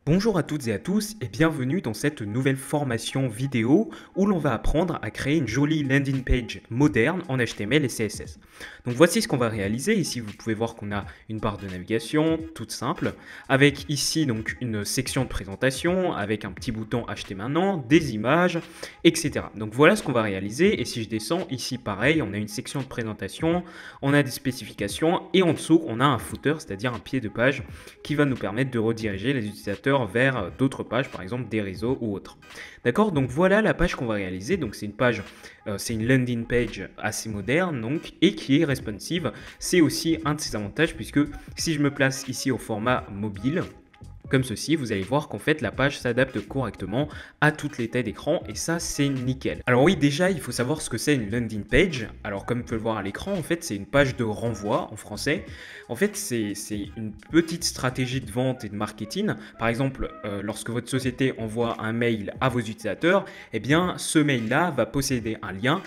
Bonjour à toutes et à tous et bienvenue dans cette nouvelle formation vidéo où l'on va apprendre à créer une jolie landing page moderne en HTML et CSS. Donc voici ce qu'on va réaliser. Ici vous pouvez voir qu'on a une barre de navigation toute simple avec ici donc une section de présentation avec un petit bouton acheter maintenant, des images, etc. Donc voilà ce qu'on va réaliser et si je descends ici pareil, on a une section de présentation, on a des spécifications et en dessous on a un footer, c'est-à-dire un pied de page qui va nous permettre de rediriger les utilisateurs vers d'autres pages, par exemple des réseaux ou autres. D'accord, donc voilà la page qu'on va réaliser. Donc c'est une page, c'est une landing page assez moderne donc, et qui est responsive. C'est aussi un de ses avantages puisque si je me place ici au format mobile, comme ceci, vous allez voir qu'en fait la page s'adapte correctement à toutes les tailles d'écran et ça c'est nickel. Alors oui, déjà il faut savoir ce que c'est une landing page. Alors comme vous pouvez le voir à l'écran, en fait c'est une page de renvoi en français. En fait c'est une petite stratégie de vente et de marketing. Par exemple, lorsque votre société envoie un mail à vos utilisateurs, eh bien ce mail là va posséder un lien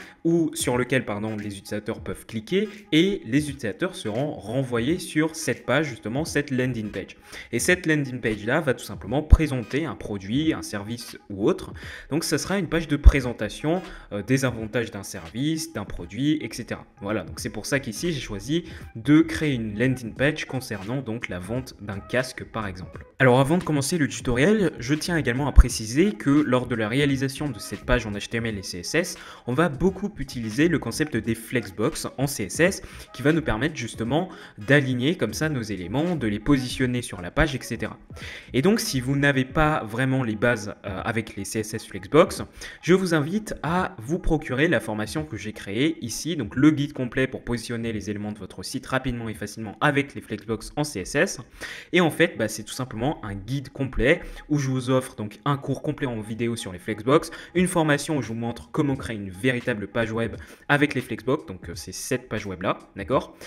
sur lequel les utilisateurs peuvent cliquer et les utilisateurs seront renvoyés sur cette page, justement cette landing page. Et cette landing page là va tout simplement présenter un produit, un service ou autre. Donc ça sera une page de présentation des avantages d'un service, d'un produit, etc. Voilà, donc c'est pour ça qu'ici j'ai choisi de créer une landing page concernant donc la vente d'un casque par exemple. Alors avant de commencer le tutoriel, je tiens également à préciser que lors de la réalisation de cette page en HTML et CSS, on va beaucoup utiliser le concept des flexbox en CSS qui va nous permettre justement d'aligner comme ça nos éléments, de les positionner sur la page, etc. Et donc si vous n'avez pas vraiment les bases avec les CSS Flexbox, je vous invite à vous procurer la formation que j'ai créée ici, donc le guide complet pour positionner les éléments de votre site rapidement et facilement avec les Flexbox en CSS. Et en fait, c'est tout simplement un guide complet où je vous offre donc un cours complet en vidéo sur les Flexbox, une formation où je vous montre comment créer une véritable page web avec les Flexbox, donc c'est cette page web là, d'accord ?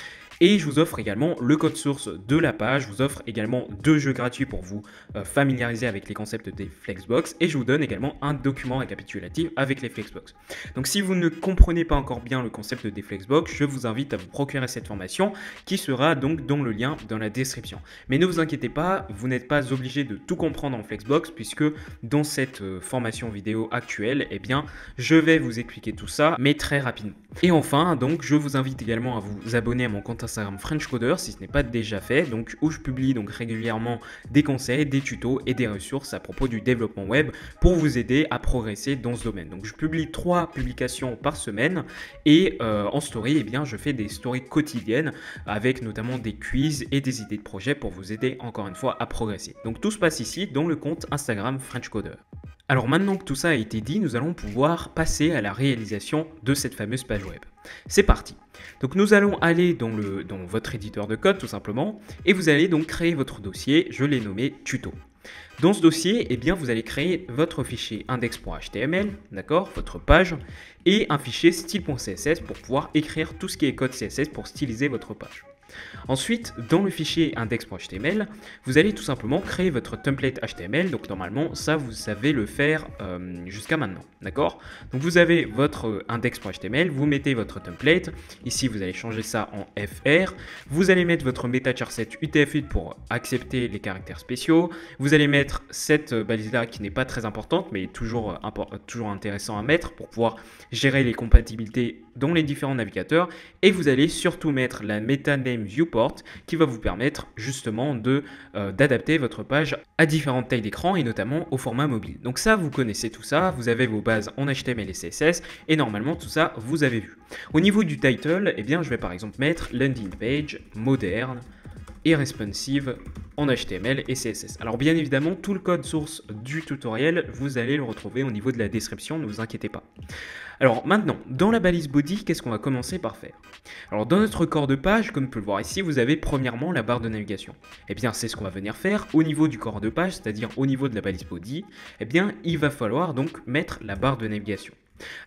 Et je vous offre également le code source de la page, je vous offre également 2 jeux gratuits pour vous familiariser avec les concepts des Flexbox et je vous donne également un document récapitulatif avec les Flexbox. Donc si vous ne comprenez pas encore bien le concept des Flexbox, je vous invite à vous procurer cette formation qui sera donc dans le lien dans la description. Mais ne vous inquiétez pas, vous n'êtes pas obligé de tout comprendre en Flexbox puisque dans cette formation vidéo actuelle, eh bien, je vais vous expliquer tout ça, mais très rapidement. Et enfin, donc, je vous invite également à vous abonner à mon compte Instagram French Coder si ce n'est pas déjà fait, donc où je publie donc régulièrement des conseils, des tutos et des ressources à propos du développement web pour vous aider à progresser dans ce domaine. Donc je publie 3 publications par semaine et en story, eh bien, je fais des stories quotidiennes avec notamment des quiz et des idées de projets pour vous aider encore une fois à progresser. Donc tout se passe ici dans le compte Instagram French Coder. Alors maintenant que tout ça a été dit, nous allons pouvoir passer à la réalisation de cette fameuse page web. C'est parti. Donc nous allons aller dans votre éditeur de code tout simplement et vous allez donc créer votre dossier, je l'ai nommé tuto. Dans ce dossier, eh bien, vous allez créer votre fichier index.html, d'accord, votre page, et un fichier style.css pour pouvoir écrire tout ce qui est code CSS pour styliser votre page. Ensuite, dans le fichier index.html, vous allez tout simplement créer votre template HTML. Donc normalement, ça vous savez le faire jusqu'à maintenant, d'accord? Donc vous avez votre index.html, vous mettez votre template. Ici, vous allez changer ça en FR. Vous allez mettre votre meta-charset UTF-8 pour accepter les caractères spéciaux. Vous allez mettre cette balise-là qui n'est pas très importante, mais toujours intéressant à mettre pour pouvoir gérer les compatibilités dans les différents navigateurs. Et vous allez surtout mettre la meta-name viewport qui va vous permettre justement d'adapter votre page à différentes tailles d'écran et notamment au format mobile. Donc ça, vous connaissez tout ça, vous avez vos bases en HTML et CSS et normalement tout ça, vous avez vu. Au niveau du title, eh bien, je vais par exemple mettre landing page moderne et responsive en HTML et CSS. Alors bien évidemment, tout le code source du tutoriel, vous allez le retrouver au niveau de la description, ne vous inquiétez pas. Alors maintenant, dans la balise body, qu'est-ce qu'on va commencer par faire? Alors dans notre corps de page, comme vous pouvez le voir ici, vous avez premièrement la barre de navigation. Eh bien c'est ce qu'on va venir faire au niveau du corps de page, c'est-à-dire au niveau de la balise body, eh bien il va falloir donc mettre la barre de navigation.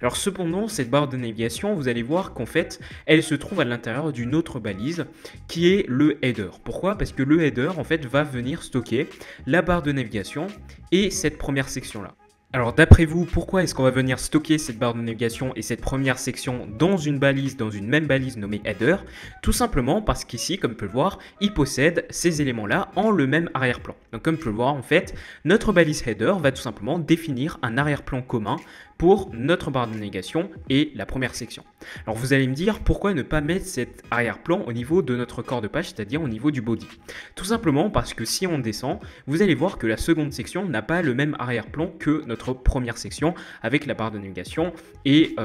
Alors cependant, cette barre de navigation, vous allez voir qu'en fait, elle se trouve à l'intérieur d'une autre balise qui est le header. Pourquoi? Parce que le header, en fait, va venir stocker la barre de navigation et cette première section-là. Alors d'après vous, pourquoi est-ce qu'on va venir stocker cette barre de navigation et cette première section dans une balise, dans une même balise nommée header? Tout simplement parce qu'ici, comme on peut le voir, il possède ces éléments-là en le même arrière-plan. Donc comme on peut le voir, en fait, notre balise header va tout simplement définir un arrière-plan commun pour notre barre de navigation et la première section. Alors vous allez me dire, pourquoi ne pas mettre cet arrière-plan au niveau de notre corps de page, c'est-à-dire au niveau du body? Tout simplement parce que si on descend, vous allez voir que la seconde section n'a pas le même arrière-plan que notre première section avec la barre de navigation et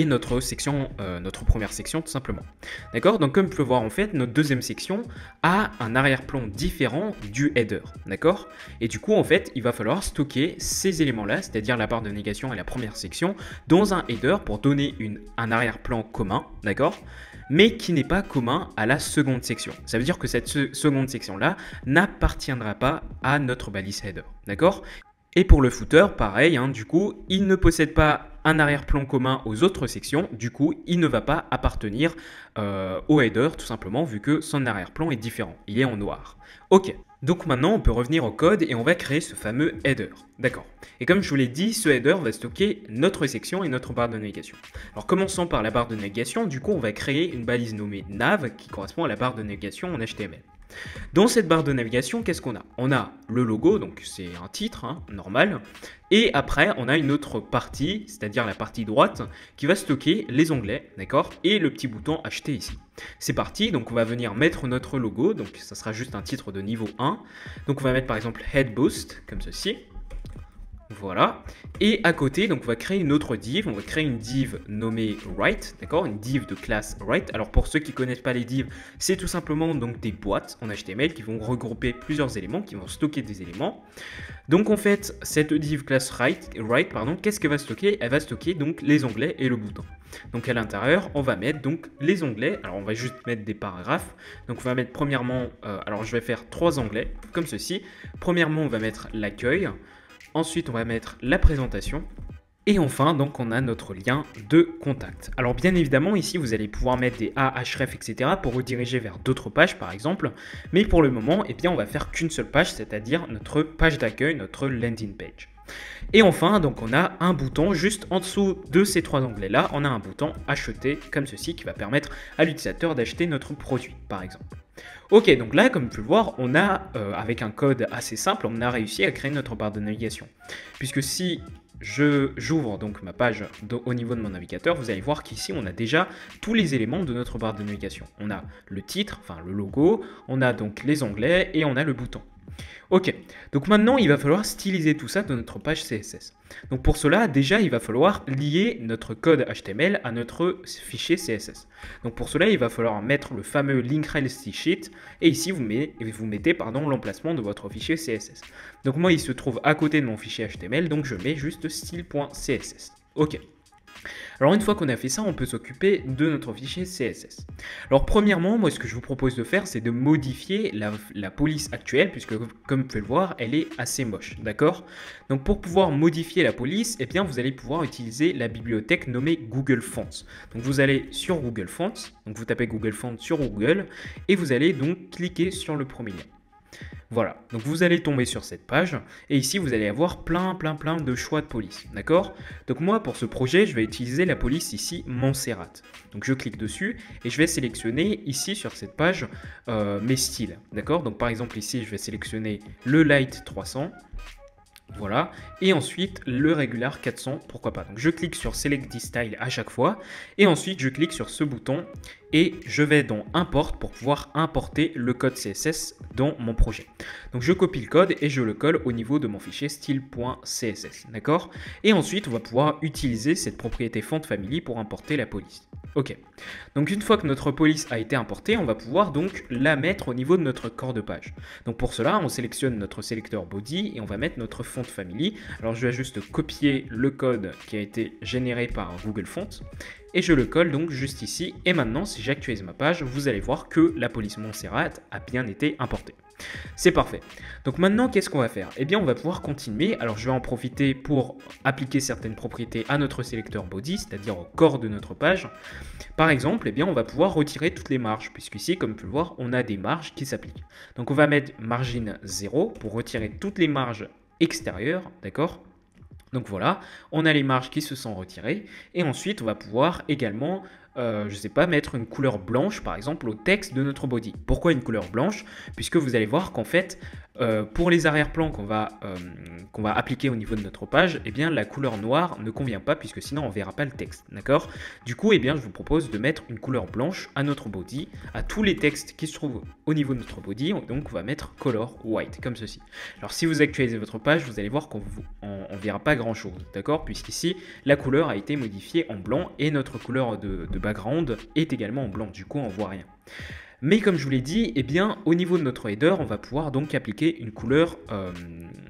notre première section tout simplement. D'accord? Donc comme vous pouvez voir en fait, notre deuxième section a un arrière-plan différent du header. D'accord? Et du coup en fait, il va falloir stocker ces éléments-là, c'est-à-dire la barre de navigation et la première section, dans un header pour donner un arrière-plan commun. D'accord? Mais qui n'est pas commun à la seconde section. Ça veut dire que cette seconde section-là n'appartiendra pas à notre balise header. D'accord? Et pour le footer, pareil, hein, du coup, il ne possède pas un arrière-plan commun aux autres sections, du coup, il ne va pas appartenir au header, tout simplement, vu que son arrière-plan est différent, il est en noir. Ok, donc maintenant, on peut revenir au code et on va créer ce fameux header. D'accord. Et comme je vous l'ai dit, ce header va stocker notre section et notre barre de navigation. Alors commençons par la barre de navigation, du coup, on va créer une balise nommée nav qui correspond à la barre de navigation en HTML. Dans cette barre de navigation, qu'est-ce qu'on a? On a le logo, donc c'est un titre hein, normal. Et après, on a une autre partie, c'est-à-dire la partie droite, qui va stocker les onglets, d'accord? Et le petit bouton acheter ici. C'est parti, donc on va venir mettre notre logo, donc ça sera juste un titre de niveau 1. Donc on va mettre par exemple Head Boost, comme ceci. Voilà. Et à côté, donc on va créer une autre div. On va créer une div nommée Write, d'accord? Une div de classe Write. Alors pour ceux qui ne connaissent pas les divs, c'est tout simplement donc des boîtes en HTML qui vont regrouper plusieurs éléments, qui vont stocker des éléments. Donc en fait, cette div classe Write, qu'est-ce qu'elle va stocker? Elle va stocker donc les onglets et le bouton. Donc à l'intérieur, on va mettre donc les onglets. Alors on va juste mettre des paragraphes. Donc on va mettre premièrement, alors je vais faire 3 onglets comme ceci. Premièrement, on va mettre l'accueil. Ensuite, on va mettre la présentation. Et enfin, donc, on a notre lien de contact. Alors, bien évidemment, ici, vous allez pouvoir mettre des href, etc. pour rediriger vers d'autres pages, par exemple. Mais pour le moment, eh bien, on va faire qu'une seule page, c'est-à-dire notre page d'accueil, notre landing page. Et enfin, donc, on a un bouton juste en dessous de ces 3 onglets-là. On a un bouton acheter, comme ceci, qui va permettre à l'utilisateur d'acheter notre produit, par exemple. Ok, donc là, comme vous pouvez le voir, on a, avec un code assez simple, on a réussi à créer notre barre de navigation. Puisque si j'ouvre donc ma page au niveau de mon navigateur, vous allez voir qu'ici, on a déjà tous les éléments de notre barre de navigation. On a le titre, enfin le logo, on a donc les onglets et on a le bouton. Ok, donc maintenant il va falloir styliser tout ça dans notre page CSS. Donc pour cela, déjà il va falloir lier notre code HTML à notre fichier CSS. Donc pour cela, il va falloir mettre le fameux link rel sheet et ici vous mettez l'emplacement de votre fichier CSS. Donc moi il se trouve à côté de mon fichier HTML, donc je mets juste style.css. Ok. Alors une fois qu'on a fait ça, on peut s'occuper de notre fichier CSS. Alors premièrement, moi ce que je vous propose de faire, c'est de modifier la police actuelle, puisque comme vous pouvez le voir, elle est assez moche, d'accord? Donc pour pouvoir modifier la police, eh bien vous allez pouvoir utiliser la bibliothèque nommée Google Fonts. Donc vous allez sur Google Fonts, donc vous tapez Google Fonts sur Google, et vous allez donc cliquer sur le premier lien. Voilà, donc vous allez tomber sur cette page et ici vous allez avoir plein de choix de police, d'accord? Donc moi pour ce projet je vais utiliser la police ici Montserrat. Donc je clique dessus et je vais sélectionner ici sur cette page mes styles, d'accord? Donc par exemple ici je vais sélectionner le Light 300. Voilà, et ensuite le Regular 400, pourquoi pas. Donc je clique sur Select this style à chaque fois, et ensuite je clique sur ce bouton, et je vais dans Import pour pouvoir importer le code CSS dans mon projet. Donc je copie le code et je le colle au niveau de mon fichier style.css, d'accord? Et ensuite on va pouvoir utiliser cette propriété font family pour importer la police. Ok, donc une fois que notre police a été importée, on va pouvoir donc la mettre au niveau de notre corps de page. Donc pour cela, on sélectionne notre sélecteur body et on va mettre notre font family. Alors je vais juste copier le code qui a été généré par Google Fonts et je le colle donc juste ici. Et maintenant, si j'actualise ma page, vous allez voir que la police Montserrat a bien été importée. C'est parfait. Donc maintenant, qu'est-ce qu'on va faire? Eh bien, on va pouvoir continuer. Alors, je vais en profiter pour appliquer certaines propriétés à notre sélecteur body, c'est-à-dire au corps de notre page. Par exemple, eh bien, on va pouvoir retirer toutes les marges, puisqu'ici, comme vous pouvez le voir, on a des marges qui s'appliquent. Donc, on va mettre margin 0 pour retirer toutes les marges extérieures, d'accord? Donc voilà, on a les marges qui se sont retirées et ensuite on va pouvoir également, je ne sais pas, mettre une couleur blanche par exemple au texte de notre body. Pourquoi une couleur blanche? Puisque vous allez voir qu'en fait, pour les arrière-plans qu'on va appliquer au niveau de notre page, eh bien la couleur noire ne convient pas puisque sinon on ne verra pas le texte, d'accord? Du coup, eh bien je vous propose de mettre une couleur blanche à notre body, à tous les textes qui se trouvent au niveau de notre body, donc on va mettre color white comme ceci. Alors si vous actualisez votre page, vous allez voir qu'on ne verra pas grand chose, d'accord? Puisqu'ici la couleur a été modifiée en blanc et notre couleur de background est également en blanc, du coup on ne voit rien. Mais comme je vous l'ai dit, eh bien, au niveau de notre header, on va pouvoir donc appliquer une couleur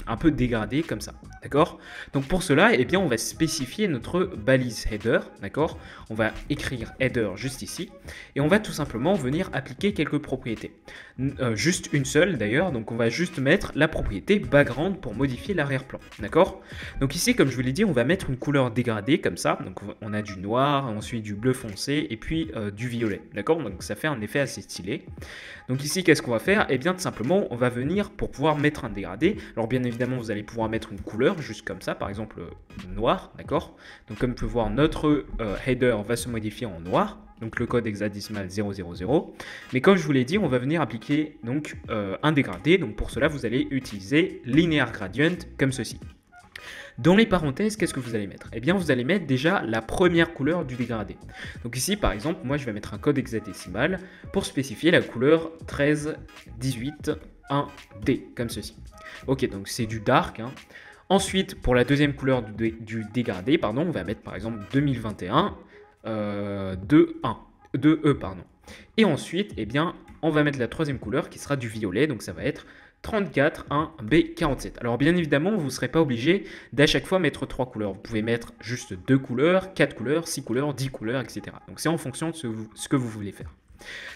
un peu dégradée comme ça, d'accord? Donc pour cela, eh bien, on va spécifier notre balise header, d'accord? On va écrire header juste ici et on va tout simplement venir appliquer quelques propriétés. Juste une seule d'ailleurs, donc on va juste mettre la propriété background pour modifier l'arrière-plan, d'accord? Donc ici, comme je vous l'ai dit, on va mettre une couleur dégradée comme ça, donc on a du noir, ensuite du bleu foncé et puis du violet, d'accord? Donc ça fait un effet assez stylé. Donc ici, qu'est-ce qu'on va faire? Eh bien, tout simplement, on va venir pour pouvoir mettre un dégradé. Alors bien évidemment, vous allez pouvoir mettre une couleur, juste comme ça, par exemple noir, d'accord? Donc comme vous pouvez voir, notre header va se modifier en noir. Donc le code hexadécimal 000. Mais comme je vous l'ai dit, on va venir appliquer donc un dégradé. Donc pour cela, vous allez utiliser linear gradient comme ceci. Dans les parenthèses, qu'est-ce que vous allez mettre? Eh bien, vous allez mettre déjà la première couleur du dégradé. Donc ici, par exemple, moi, je vais mettre un code hexadécimal pour spécifier la couleur 13.18.1D, comme ceci. Ok, donc c'est du dark, hein. Ensuite, pour la deuxième couleur du dégradé, pardon, on va mettre par exemple 2021 2E, pardon. Et ensuite, eh bien, on va mettre la troisième couleur qui sera du violet, donc ça va être 34.1B47. Alors bien évidemment, vous ne serez pas obligé d'à chaque fois mettre 3 couleurs. Vous pouvez mettre juste 2 couleurs, 4 couleurs, 6 couleurs, 10 couleurs, etc. Donc c'est en fonction de ce que vous voulez faire.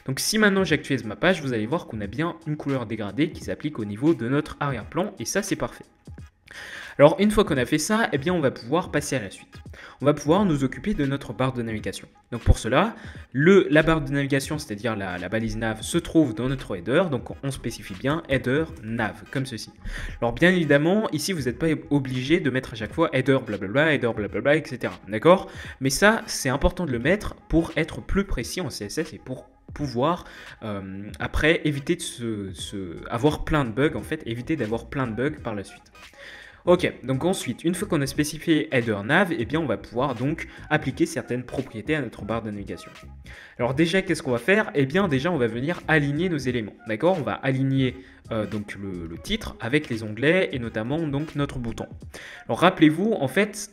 Donc si maintenant j'actualise ma page, vous allez voir qu'on a bien une couleur dégradée qui s'applique au niveau de notre arrière-plan et ça c'est parfait. Alors une fois qu'on a fait ça, eh bien on va pouvoir passer à la suite. On va pouvoir nous occuper de notre barre de navigation. Donc pour cela, la barre de navigation, c'est-à-dire la balise nav, se trouve dans notre header. Donc on spécifie bien header nav, comme ceci. Alors bien évidemment, ici vous n'êtes pas obligé de mettre à chaque fois header blablabla, header blablabla, etc. D'accord? Mais ça, c'est important de le mettre pour être plus précis en CSS et pour pouvoir après éviter de avoir plein de bugs, en fait, éviter d'avoir plein de bugs par la suite. Ok, donc ensuite, une fois qu'on a spécifié header nav, eh bien on va pouvoir donc appliquer certaines propriétés à notre barre de navigation. Alors déjà, qu'est-ce qu'on va faire? Eh bien déjà, on va venir aligner nos éléments, d'accord? On va aligner donc le titre avec les onglets et notamment donc notre bouton. Alors rappelez-vous, en fait,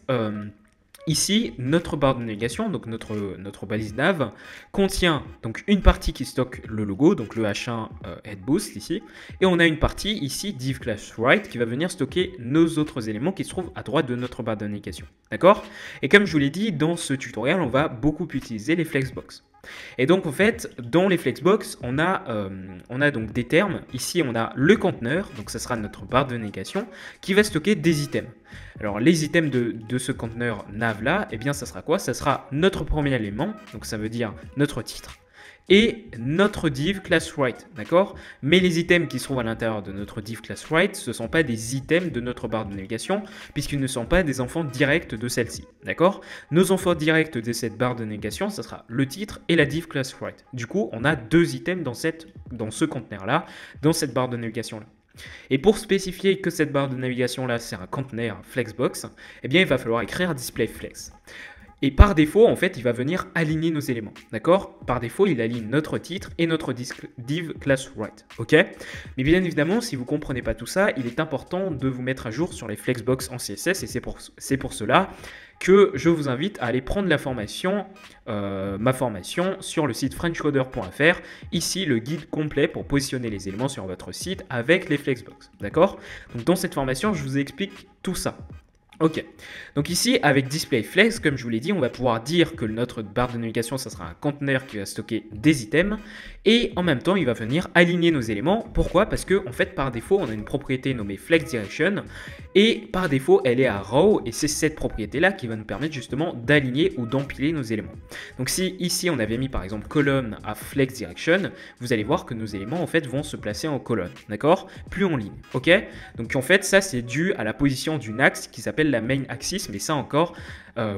ici, notre barre de navigation, donc notre balise nav, contient donc une partie qui stocke le logo, donc le H1 headboost ici, et on a une partie ici, div class right, qui va venir stocker nos autres éléments qui se trouvent à droite de notre barre de navigation. D'accord? Et comme je vous l'ai dit, dans ce tutoriel, on va beaucoup utiliser les flexbox. Et donc en fait, dans les flexbox, on a donc des termes. Ici, on a le conteneur, donc ça sera notre barre de navigation, qui va stocker des items. Alors les items de ce conteneur nav là, eh bien ça sera quoi? Ça sera notre premier élément, donc ça veut dire notre titre, et notre div class right, d'accord? Mais les items qui se trouvent à l'intérieur de notre div class right, ce ne sont pas des items de notre barre de navigation, puisqu'ils ne sont pas des enfants directs de celle-ci, d'accord? Nos enfants directs de cette barre de navigation, ce sera le titre et la div class right. Du coup, on a 2 items dans ce conteneur-là, dans cette barre de navigation-là. Et pour spécifier que cette barre de navigation-là, c'est un conteneur flexbox, eh bien, il va falloir écrire display flex. Et par défaut, en fait, il va venir aligner nos éléments, d'accord? Par défaut, il aligne notre titre et notre div class right, ok? Mais bien évidemment, si vous ne comprenez pas tout ça, il est important de vous mettre à jour sur les flexbox en CSS, et c'est pour cela que je vous invite à aller prendre la formation, ma formation sur le site frenchcoder.fr. Ici, le guide complet pour positionner les éléments sur votre site avec les flexbox, d'accord? Donc dans cette formation, je vous explique tout ça. Ok, donc ici avec display flex, comme je vous l'ai dit, on va pouvoir dire que notre barre de navigation, ça sera un conteneur qui va stocker des items et en même temps, il va venir aligner nos éléments. Pourquoi? Parce que en fait, par défaut, on a une propriété nommée flex direction et par défaut, elle est à row et c'est cette propriété-là qui va nous permettre justement d'aligner ou d'empiler nos éléments. Donc si ici, on avait mis par exemple colonne à flex direction, vous allez voir que nos éléments en fait vont se placer en colonne, d'accord? Plus en ligne, ok? Donc en fait, ça c'est dû à la position d'une axe qui s'appelle s'appelle la main axis, mais ça encore,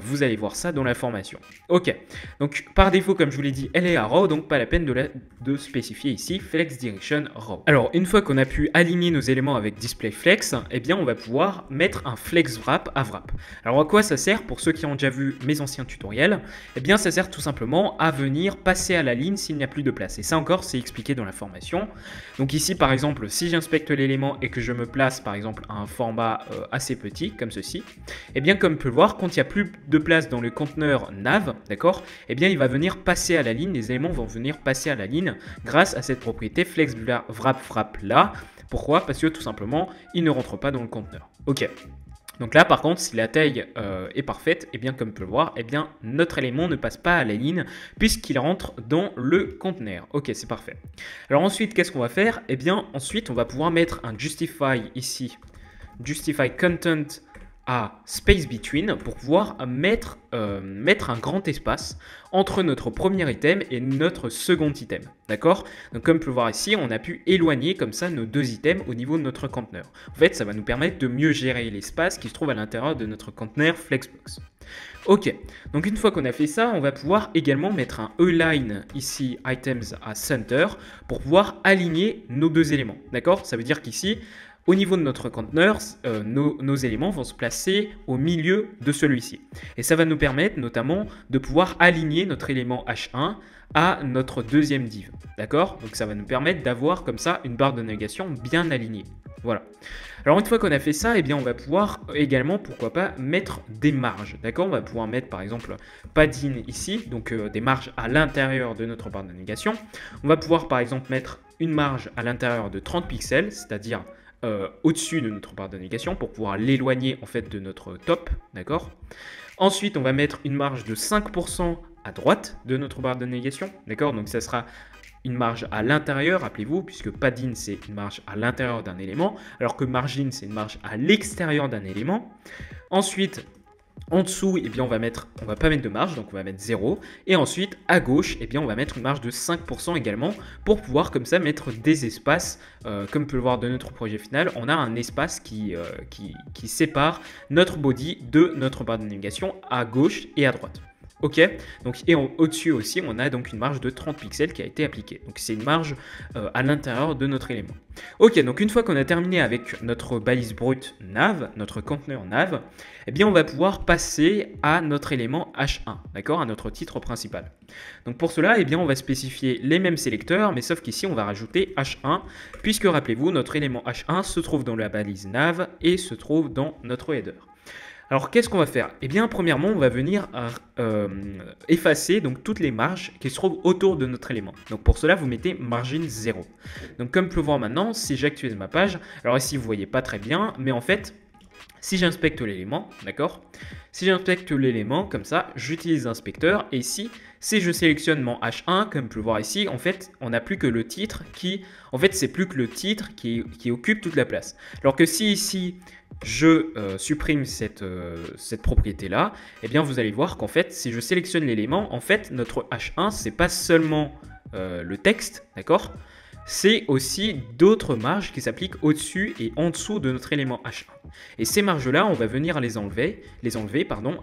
vous allez voir ça dans la formation. Ok, donc par défaut, comme je vous l'ai dit, elle est à raw, donc pas la peine de spécifier ici flex direction raw. Alors une fois qu'on a pu aligner nos éléments avec display flex, eh bien on va pouvoir mettre un flex wrap à wrap. Alors à quoi ça sert? Pour ceux qui ont déjà vu mes anciens tutoriels, eh bien ça sert tout simplement à venir passer à la ligne s'il n'y a plus de place. Et ça encore, c'est expliqué dans la formation. Donc ici par exemple, si j'inspecte l'élément et que je me place par exemple à un format assez petit, comme ceci, eh bien comme on peut le voir, quand il n'y a plus de place dans le conteneur nav, d'accord, eh bien il va venir passer à la ligne, les éléments vont venir passer à la ligne grâce à cette propriété flex wrap là. Pourquoi? Parce que tout simplement, il ne rentre pas dans le conteneur. Ok. Donc là, par contre, si la taille est parfaite, et bien comme on peut le voir, eh bien notre élément ne passe pas à la ligne puisqu'il rentre dans le conteneur. Ok, c'est parfait. Alors ensuite, qu'est-ce qu'on va faire? Eh bien ensuite, on va pouvoir mettre un justify ici, justify content à space between pour pouvoir mettre un grand espace entre notre premier item et notre second item. D'accord? Donc comme on peut le voir ici, on a pu éloigner comme ça nos deux items au niveau de notre conteneur. En fait, ça va nous permettre de mieux gérer l'espace qui se trouve à l'intérieur de notre conteneur Flexbox. Ok, donc une fois qu'on a fait ça, on va pouvoir également mettre un align ici, items à center, pour pouvoir aligner nos deux éléments. D'accord? Ça veut dire qu'ici, au niveau de notre conteneur, nos éléments vont se placer au milieu de celui-ci. Et ça va nous permettre notamment de pouvoir aligner notre élément H1 à notre deuxième div. D'accord? Donc ça va nous permettre d'avoir comme ça une barre de navigation bien alignée. Voilà. Alors une fois qu'on a fait ça, eh bien on va pouvoir également, pourquoi pas, mettre des marges. D'accord? On va pouvoir mettre par exemple padding ici, donc des marges à l'intérieur de notre barre de navigation. On va pouvoir par exemple mettre une marge à l'intérieur de 30 pixels, c'est-à-dire au-dessus de notre barre de navigation pour pouvoir l'éloigner en fait de notre top, d'accord? Ensuite, on va mettre une marge de 5% à droite de notre barre de navigation, d'accord? Donc ça sera une marge à l'intérieur, rappelez-vous, puisque padding c'est une marge à l'intérieur d'un élément, alors que margin c'est une marge à l'extérieur d'un élément. Ensuite, en dessous, eh bien, on va pas mettre de marge, donc on va mettre 0. Et ensuite, à gauche, eh bien, on va mettre une marge de 5% également pour pouvoir comme ça mettre des espaces. Comme on peut le voir de notre projet final, on a un espace qui sépare notre body de notre barre de navigation à gauche et à droite. Ok, donc et au-dessus aussi, on a donc une marge de 30 pixels qui a été appliquée. Donc c'est une marge à l'intérieur de notre élément. Ok, donc une fois qu'on a terminé avec notre balise brute nav, notre conteneur nav, eh bien on va pouvoir passer à notre élément H1, d'accord, à notre titre principal. Donc pour cela, eh bien on va spécifier les mêmes sélecteurs, mais sauf qu'ici on va rajouter H1, puisque rappelez-vous, notre élément H1 se trouve dans la balise nav et se trouve dans notre header. Alors qu'est-ce qu'on va faire? Eh bien premièrement on va venir effacer donc toutes les marges qui se trouvent autour de notre élément. Donc pour cela vous mettez margin 0. Donc comme peut le voir maintenant, si j'actualise ma page, alors ici vous voyez pas très bien, mais en fait si j'inspecte l'élément, d'accord? Si j'inspecte l'élément comme ça, j'utilise l'inspecteur et ici, si je sélectionne mon H1, comme on peut le voir ici, en fait, on n'a plus que le titre qui, en fait, c'est plus que le titre qui occupe toute la place. Alors que si ici, je supprime cette propriété-là, eh bien, vous allez voir qu'en fait, si je sélectionne l'élément, en fait, notre H1, c'est pas seulement le texte, d'accord? C'est aussi d'autres marges qui s'appliquent au-dessus et en dessous de notre élément H1. Et ces marges-là, on va venir les enlever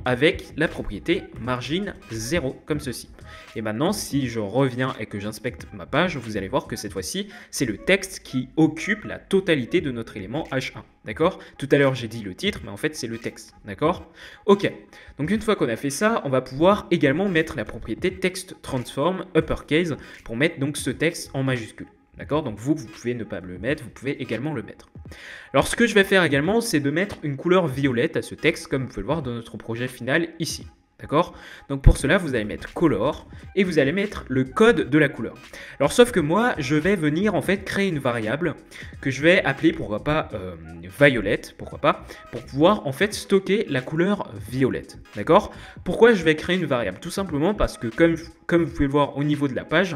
avec la propriété margin 0, comme ceci. Et maintenant, si je reviens et que j'inspecte ma page, vous allez voir que cette fois-ci, c'est le texte qui occupe la totalité de notre élément H1. D'accord? Tout à l'heure, j'ai dit le titre, mais en fait, c'est le texte. D'accord? Ok. Donc, une fois qu'on a fait ça, on va pouvoir également mettre la propriété text transform uppercase pour mettre donc ce texte en majuscule. D'accord? Donc vous pouvez ne pas le mettre, vous pouvez également le mettre. Alors ce que je vais faire également, c'est de mettre une couleur violette à ce texte, comme vous pouvez le voir dans notre projet final ici. D'accord? Donc pour cela, vous allez mettre color et vous allez mettre le code de la couleur. Alors sauf que moi, je vais venir en fait créer une variable que je vais appeler, pourquoi pas, violette, pourquoi pas, pour pouvoir en fait stocker la couleur violette. D'accord? Pourquoi je vais créer une variable? Tout simplement parce que comme vous pouvez le voir au niveau de la page,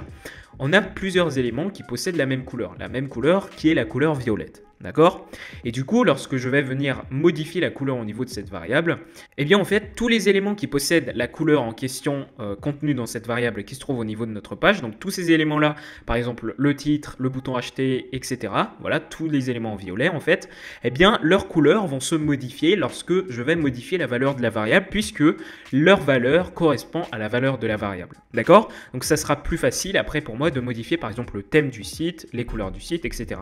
on a plusieurs éléments qui possèdent la même couleur qui est la couleur violette. D'accord? Et du coup, lorsque je vais venir modifier la couleur au niveau de cette variable, eh bien en fait, tous les éléments qui possèdent la couleur en question contenue dans cette variable qui se trouve au niveau de notre page, donc tous ces éléments-là, par exemple le titre, le bouton acheter, etc., voilà, tous les éléments en violet en fait, eh bien leurs couleurs vont se modifier lorsque je vais modifier la valeur de la variable, puisque leur valeur correspond à la valeur de la variable. D'accord? Donc ça sera plus facile après pour moi de modifier par exemple le thème du site, les couleurs du site, etc.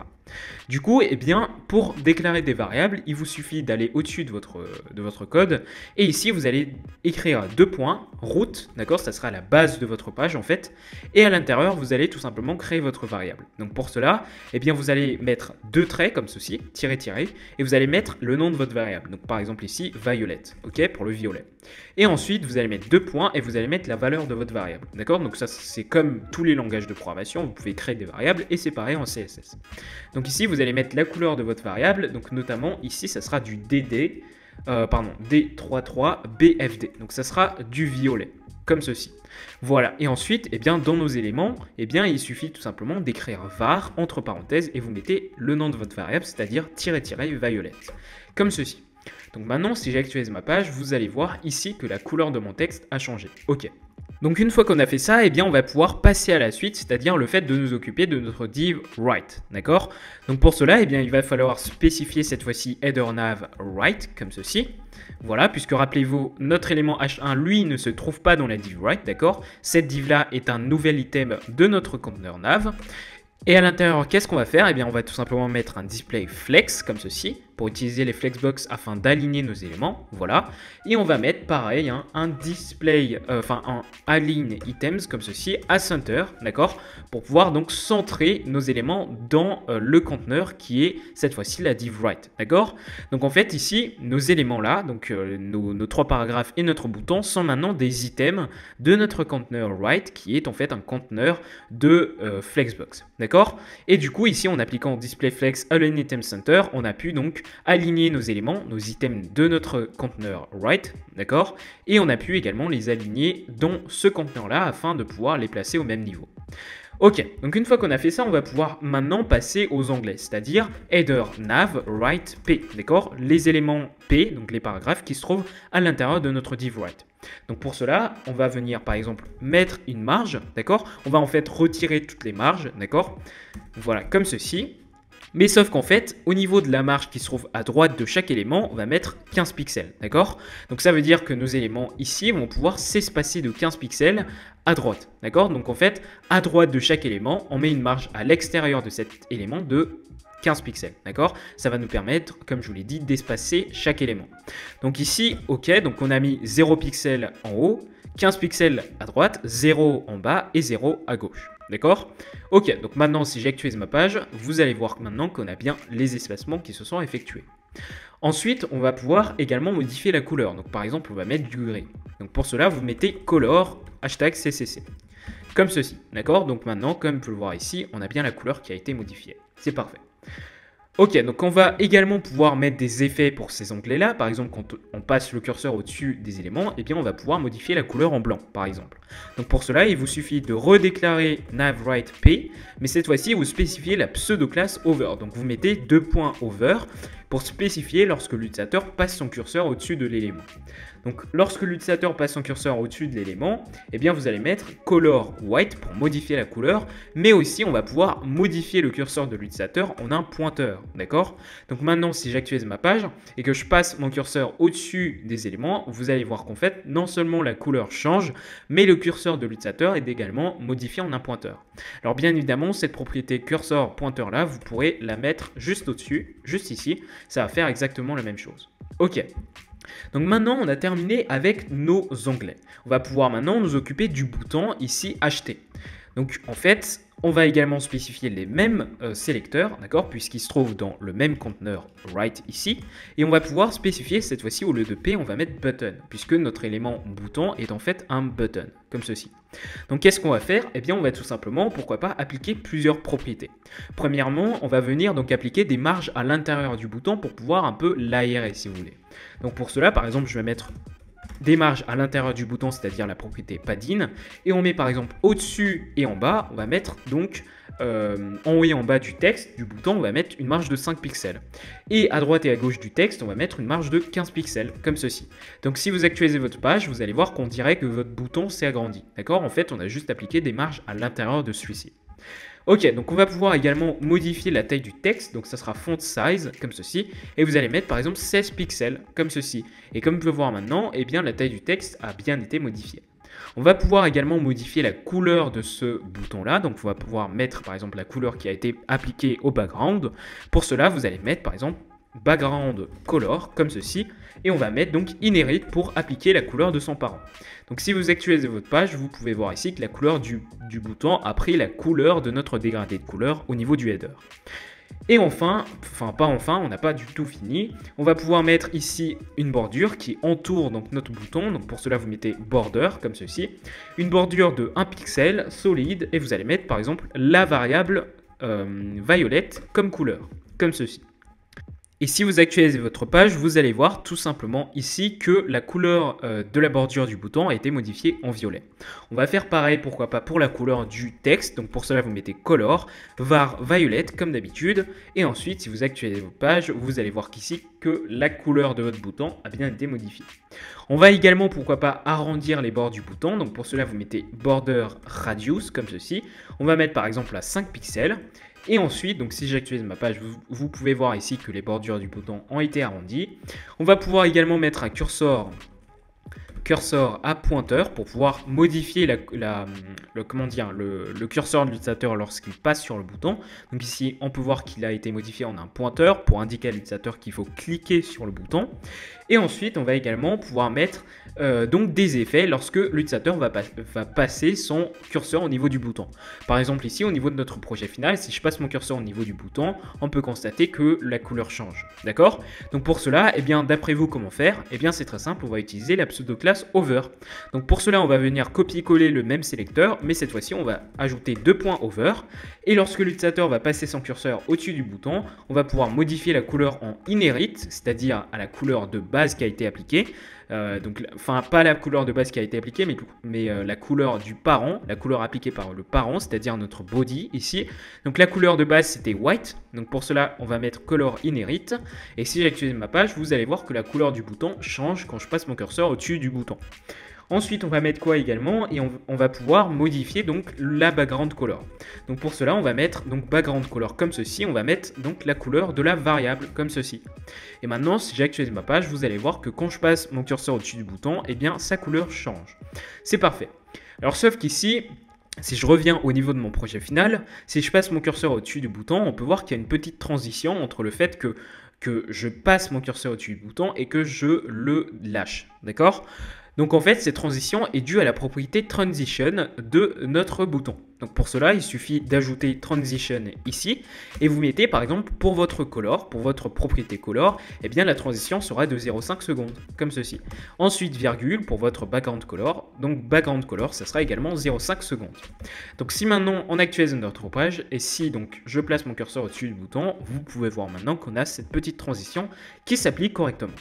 Du coup, eh bien, pour déclarer des variables, il vous suffit d'aller au-dessus de votre code. Et ici, vous allez écrire deux points, route, d'accord, ça sera la base de votre page en fait. Et à l'intérieur, vous allez tout simplement créer votre variable. Donc pour cela, eh bien, vous allez mettre deux traits comme ceci, tiret, tiret, et vous allez mettre le nom de votre variable. Donc par exemple ici, violet, ok, pour le violet. Et ensuite, vous allez mettre deux points et vous allez mettre la valeur de votre variable. D'accord? Donc ça, c'est comme tous les langages de programmation, vous pouvez créer des variables et c'est pareil en CSS. Donc ici, vous allez mettre la couleur de votre variable. Donc notamment ici, ça sera du D33BFD. Donc ça sera du violet, comme ceci. Voilà, et ensuite, eh bien, dans nos éléments, eh bien, il suffit tout simplement d'écrire var entre parenthèses et vous mettez le nom de votre variable, c'est-à-dire violet, comme ceci. Donc maintenant, si j'actualise ma page, vous allez voir ici que la couleur de mon texte a changé. Ok. Donc une fois qu'on a fait ça, eh bien on va pouvoir passer à la suite, c'est-à-dire le fait de nous occuper de notre div right, d'accord? Donc pour cela, eh bien il va falloir spécifier cette fois-ci header nav right, comme ceci. Voilà, puisque rappelez-vous, notre élément H1, lui, ne se trouve pas dans la div right, d'accord? Cette div-là est un nouvel item de notre conteneur nav. Et à l'intérieur, qu'est-ce qu'on va faire? Eh bien, on va tout simplement mettre un display flex, comme ceci, pour utiliser les flexbox afin d'aligner nos éléments, voilà. Et on va mettre, pareil, hein, un display, un align items, comme ceci, à center, d'accord? Pour pouvoir donc centrer nos éléments dans le conteneur qui est, cette fois-ci, la div right, d'accord? Donc en fait, ici, nos éléments là, donc nos trois paragraphes et notre bouton sont maintenant des items de notre conteneur right, qui est en fait un conteneur de flexbox, d'accord? Et du coup, ici, en appliquant display flex align item center, on a pu donc aligner nos éléments, nos items de notre conteneur right, d'accord? Et on a pu également les aligner dans ce conteneur-là afin de pouvoir les placer au même niveau. Ok, donc une fois qu'on a fait ça, on va pouvoir maintenant passer aux onglets, c'est-à-dire header nav right p, d'accord? Les éléments p, donc les paragraphes qui se trouvent à l'intérieur de notre div right. Donc pour cela, on va venir par exemple mettre une marge, d'accord? On va en fait retirer toutes les marges, d'accord? Voilà, comme ceci. Mais sauf qu'en fait, au niveau de la marge qui se trouve à droite de chaque élément, on va mettre 15 pixels, d'accord? Donc ça veut dire que nos éléments ici vont pouvoir s'espacer de 15 pixels à droite, d'accord? Donc en fait, à droite de chaque élément, on met une marge à l'extérieur de cet élément de 15 pixels, d'accord? Ça va nous permettre, comme je vous l'ai dit, d'espacer chaque élément. Donc ici, ok, donc on a mis 0 pixels en haut, 15 pixels à droite, 0 en bas et 0 à gauche. D'accord? Ok, donc maintenant si j'actualise ma page, vous allez voir maintenant qu'on a bien les espacements qui se sont effectués. Ensuite, on va pouvoir également modifier la couleur. Donc par exemple, on va mettre du gris. Donc pour cela, vous mettez color #CCC. Comme ceci, d'accord? Donc maintenant, comme vous pouvez le voir ici, on a bien la couleur qui a été modifiée. C'est parfait. Ok, donc on va également pouvoir mettre des effets pour ces onglets-là. Par exemple, quand on passe le curseur au-dessus des éléments, eh bien on va pouvoir modifier la couleur en blanc, par exemple. Donc pour cela, il vous suffit de redéclarer navWriteP, mais cette fois-ci, vous spécifiez la pseudo-classe over. Donc vous mettez deux points over pour spécifier lorsque l'utilisateur passe son curseur au-dessus de l'élément. Donc lorsque l'utilisateur passe son curseur au-dessus de l'élément, eh bien vous allez mettre color white pour modifier la couleur, mais aussi on va pouvoir modifier le curseur de l'utilisateur en un pointeur, d'accord? Donc maintenant si j'actualise ma page et que je passe mon curseur au-dessus des éléments, vous allez voir qu'en fait non seulement la couleur change, mais le curseur de l'utilisateur est également modifié en un pointeur. Alors bien évidemment cette propriété cursor pointeur là, vous pourrez la mettre juste au-dessus, juste ici, ça va faire exactement la même chose. Ok. Donc maintenant, on a terminé avec nos onglets. On va pouvoir maintenant nous occuper du bouton ici acheter. Donc en fait, on va également spécifier les mêmes sélecteurs, d'accord, puisqu'ils se trouvent dans le même conteneur right ici. Et on va pouvoir spécifier cette fois-ci, au lieu de P, on va mettre button, puisque notre élément bouton est en fait un button, comme ceci. Donc qu'est-ce qu'on va faire? Eh bien on va tout simplement, pourquoi pas, appliquer plusieurs propriétés. Premièrement, on va venir donc appliquer des marges à l'intérieur du bouton pour pouvoir un peu l'aérer si vous voulez. Donc pour cela, par exemple, je vais mettre des marges à l'intérieur du bouton, c'est-à-dire la propriété padding, et on met par exemple au-dessus et en bas, on va mettre donc en haut et en bas du texte du bouton, on va mettre une marge de 5 pixels. Et à droite et à gauche du texte, on va mettre une marge de 15 pixels, comme ceci. Donc si vous actualisez votre page, vous allez voir qu'on dirait que votre bouton s'est agrandi. D'accord? En fait, on a juste appliqué des marges à l'intérieur de celui-ci. Ok, donc on va pouvoir également modifier la taille du texte, donc ça sera font size, comme ceci, et vous allez mettre par exemple 16 pixels, comme ceci. Et comme vous pouvez voir maintenant, eh bien la taille du texte a bien été modifiée. On va pouvoir également modifier la couleur de ce bouton-là, donc on va pouvoir mettre par exemple la couleur qui a été appliquée au background. Pour cela, vous allez mettre par exemple background color, comme ceci, et on va mettre donc inherit pour appliquer la couleur de son parent. Donc si vous actualisez votre page, vous pouvez voir ici que la couleur du bouton a pris la couleur de notre dégradé de couleur au niveau du header. Et enfin, on n'a pas du tout fini, on va pouvoir mettre ici une bordure qui entoure donc notre bouton. Donc pour cela, vous mettez border comme ceci, une bordure de 1 pixel solide, et vous allez mettre par exemple la variable violette comme couleur, comme ceci. Et si vous actualisez votre page, vous allez voir tout simplement ici que la couleur de la bordure du bouton a été modifiée en violet. On va faire pareil, pourquoi pas, pour la couleur du texte. Donc pour cela, vous mettez color, var violet comme d'habitude. Et ensuite, si vous actualisez votre page, vous allez voir qu'ici que la couleur de votre bouton a bien été modifiée. On va également, pourquoi pas, arrondir les bords du bouton. Donc pour cela, vous mettez border radius comme ceci. On va mettre par exemple à 5 pixels. Et ensuite, donc si j'actualise ma page, vous pouvez voir ici que les bordures du bouton ont été arrondies. On va pouvoir également mettre un curseur à pointeur pour pouvoir modifier le curseur de l'utilisateur lorsqu'il passe sur le bouton. Donc ici, on peut voir qu'il a été modifié en un pointeur pour indiquer à l'utilisateur qu'il faut cliquer sur le bouton. Et ensuite, on va également pouvoir mettre donc des effets lorsque l'utilisateur va passer son curseur au niveau du bouton. Par exemple ici, au niveau de notre projet final, si je passe mon curseur au niveau du bouton, on peut constater que la couleur change. D'accord? Donc pour cela, eh bien, d'après vous, comment faire? Eh bien, c'est très simple, on va utiliser la pseudo-classe over. Donc pour cela, on va venir copier-coller le même sélecteur, mais cette fois-ci, on va ajouter 2 points over. Et lorsque l'utilisateur va passer son curseur au-dessus du bouton, on va pouvoir modifier la couleur en inherit, c'est-à-dire à la couleur de base qui a été appliquée. Enfin, pas la couleur de base qui a été appliquée, mais la couleur du parent, la couleur appliquée par le parent, c'est-à-dire notre body ici. Donc la couleur de base c'était white, donc pour cela on va mettre color inherit. Et si j'actualise ma page, vous allez voir que la couleur du bouton change quand je passe mon curseur au-dessus du bouton. Ensuite, on va mettre quoi également? Et on va pouvoir modifier donc la background color. Donc pour cela, on va mettre donc background color comme ceci. On va mettre donc la couleur de la variable comme ceci. Et maintenant, si j'actualise ma page, vous allez voir que quand je passe mon curseur au-dessus du bouton, eh bien sa couleur change. C'est parfait. Alors sauf qu'ici, si je reviens au niveau de mon projet final, si je passe mon curseur au-dessus du bouton, on peut voir qu'il y a une petite transition entre le fait que je passe mon curseur au-dessus du bouton et que je le lâche. D'accord? Donc en fait, cette transition est due à la propriété transition de notre bouton. Donc pour cela, il suffit d'ajouter transition ici et vous mettez par exemple pour votre color, pour votre propriété color, eh bien la transition sera de 0,5 secondes, comme ceci. Ensuite, virgule pour votre background color, donc background color, ça sera également 0,5 secondes. Donc si maintenant on actualise notre page et si donc je place mon curseur au-dessus du bouton, vous pouvez voir maintenant qu'on a cette petite transition qui s'applique correctement.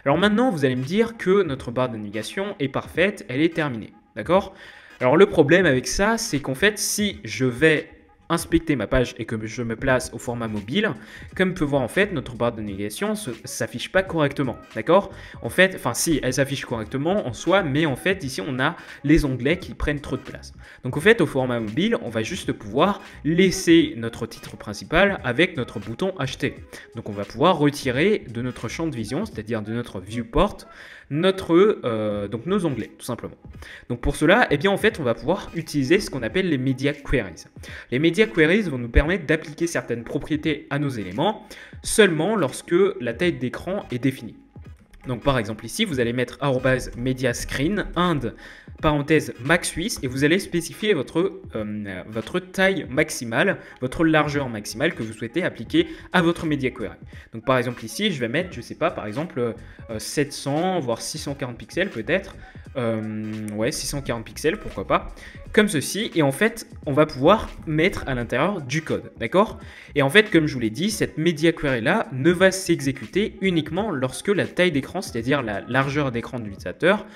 Alors maintenant, vous allez me dire que notre barre de navigation est parfaite, elle est terminée, d'accord? Alors le problème avec ça, c'est qu'en fait, si je vais inspecter ma page et que je me place au format mobile, comme vous pouvez voir en fait, notre barre de navigation ne s'affiche pas correctement, d'accord? En fait, enfin si, elle s'affiche correctement en soi, mais en fait ici on a les onglets qui prennent trop de place. Donc en fait au format mobile, on va juste pouvoir laisser notre titre principal avec notre bouton acheter. Donc on va pouvoir retirer de notre champ de vision, c'est-à-dire de notre viewport, donc nos onglets tout simplement. Donc pour cela, eh bien en fait on va pouvoir utiliser ce qu'on appelle les media queries. Les media queries vont nous permettre d'appliquer certaines propriétés à nos éléments seulement lorsque la taille d'écran est définie. Donc par exemple ici, vous allez mettre @media screen and parenthèse max 8 et vous allez spécifier votre taille maximale, votre largeur maximale que vous souhaitez appliquer à votre media query. Donc par exemple ici, je vais mettre, je sais pas, par exemple 700 voire 640 pixels peut-être Ouais, 640 pixels, pourquoi pas, comme ceci. Et en fait, on va pouvoir mettre à l'intérieur du code, d'accord? Et en fait, comme je vous l'ai dit, cette media query là ne va s'exécuter uniquement lorsque la taille d'écran, c'est-à-dire la largeur d'écran de l'utilisateur,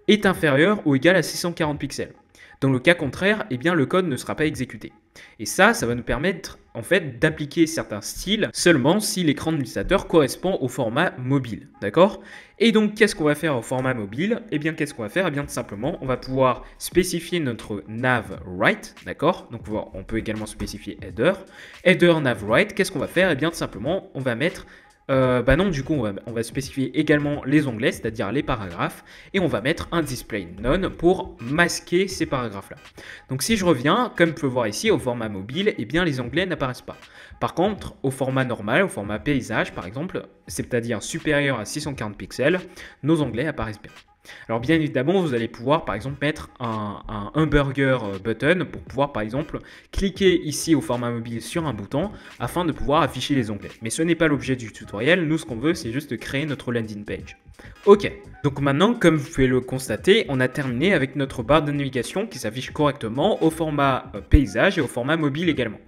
est inférieure ou égale à 640 pixels. Dans le cas contraire, eh bien, le code ne sera pas exécuté. Et ça va nous permettre en fait d'appliquer certains styles seulement si l'écran de l'utilisateur correspond au format mobile, d'accord? Et donc, qu'est-ce qu'on va faire au format mobile? Eh bien, qu'est-ce qu'on va faire? Eh bien, tout simplement, on va pouvoir spécifier notre nav write, d'accord? Donc, on peut également spécifier header. Header nav write, qu'est-ce qu'on va faire? Eh bien, tout simplement, on va mettre du coup, on va spécifier également les onglets, c'est-à-dire les paragraphes, et on va mettre un display none pour masquer ces paragraphes-là. Donc, si je reviens, comme vous pouvez voir ici, au format mobile, eh bien, les onglets n'apparaissent pas. Par contre, au format normal, au format paysage, par exemple, c'est-à-dire supérieur à 640 pixels, nos onglets apparaissent bien. Alors bien évidemment, vous allez pouvoir par exemple mettre un hamburger button pour pouvoir par exemple cliquer ici au format mobile sur un bouton afin de pouvoir afficher les onglets. Mais ce n'est pas l'objet du tutoriel, nous ce qu'on veut c'est juste créer notre landing page. Ok, donc maintenant comme vous pouvez le constater, on a terminé avec notre barre de navigation qui s'affiche correctement au format paysage et au format mobile également.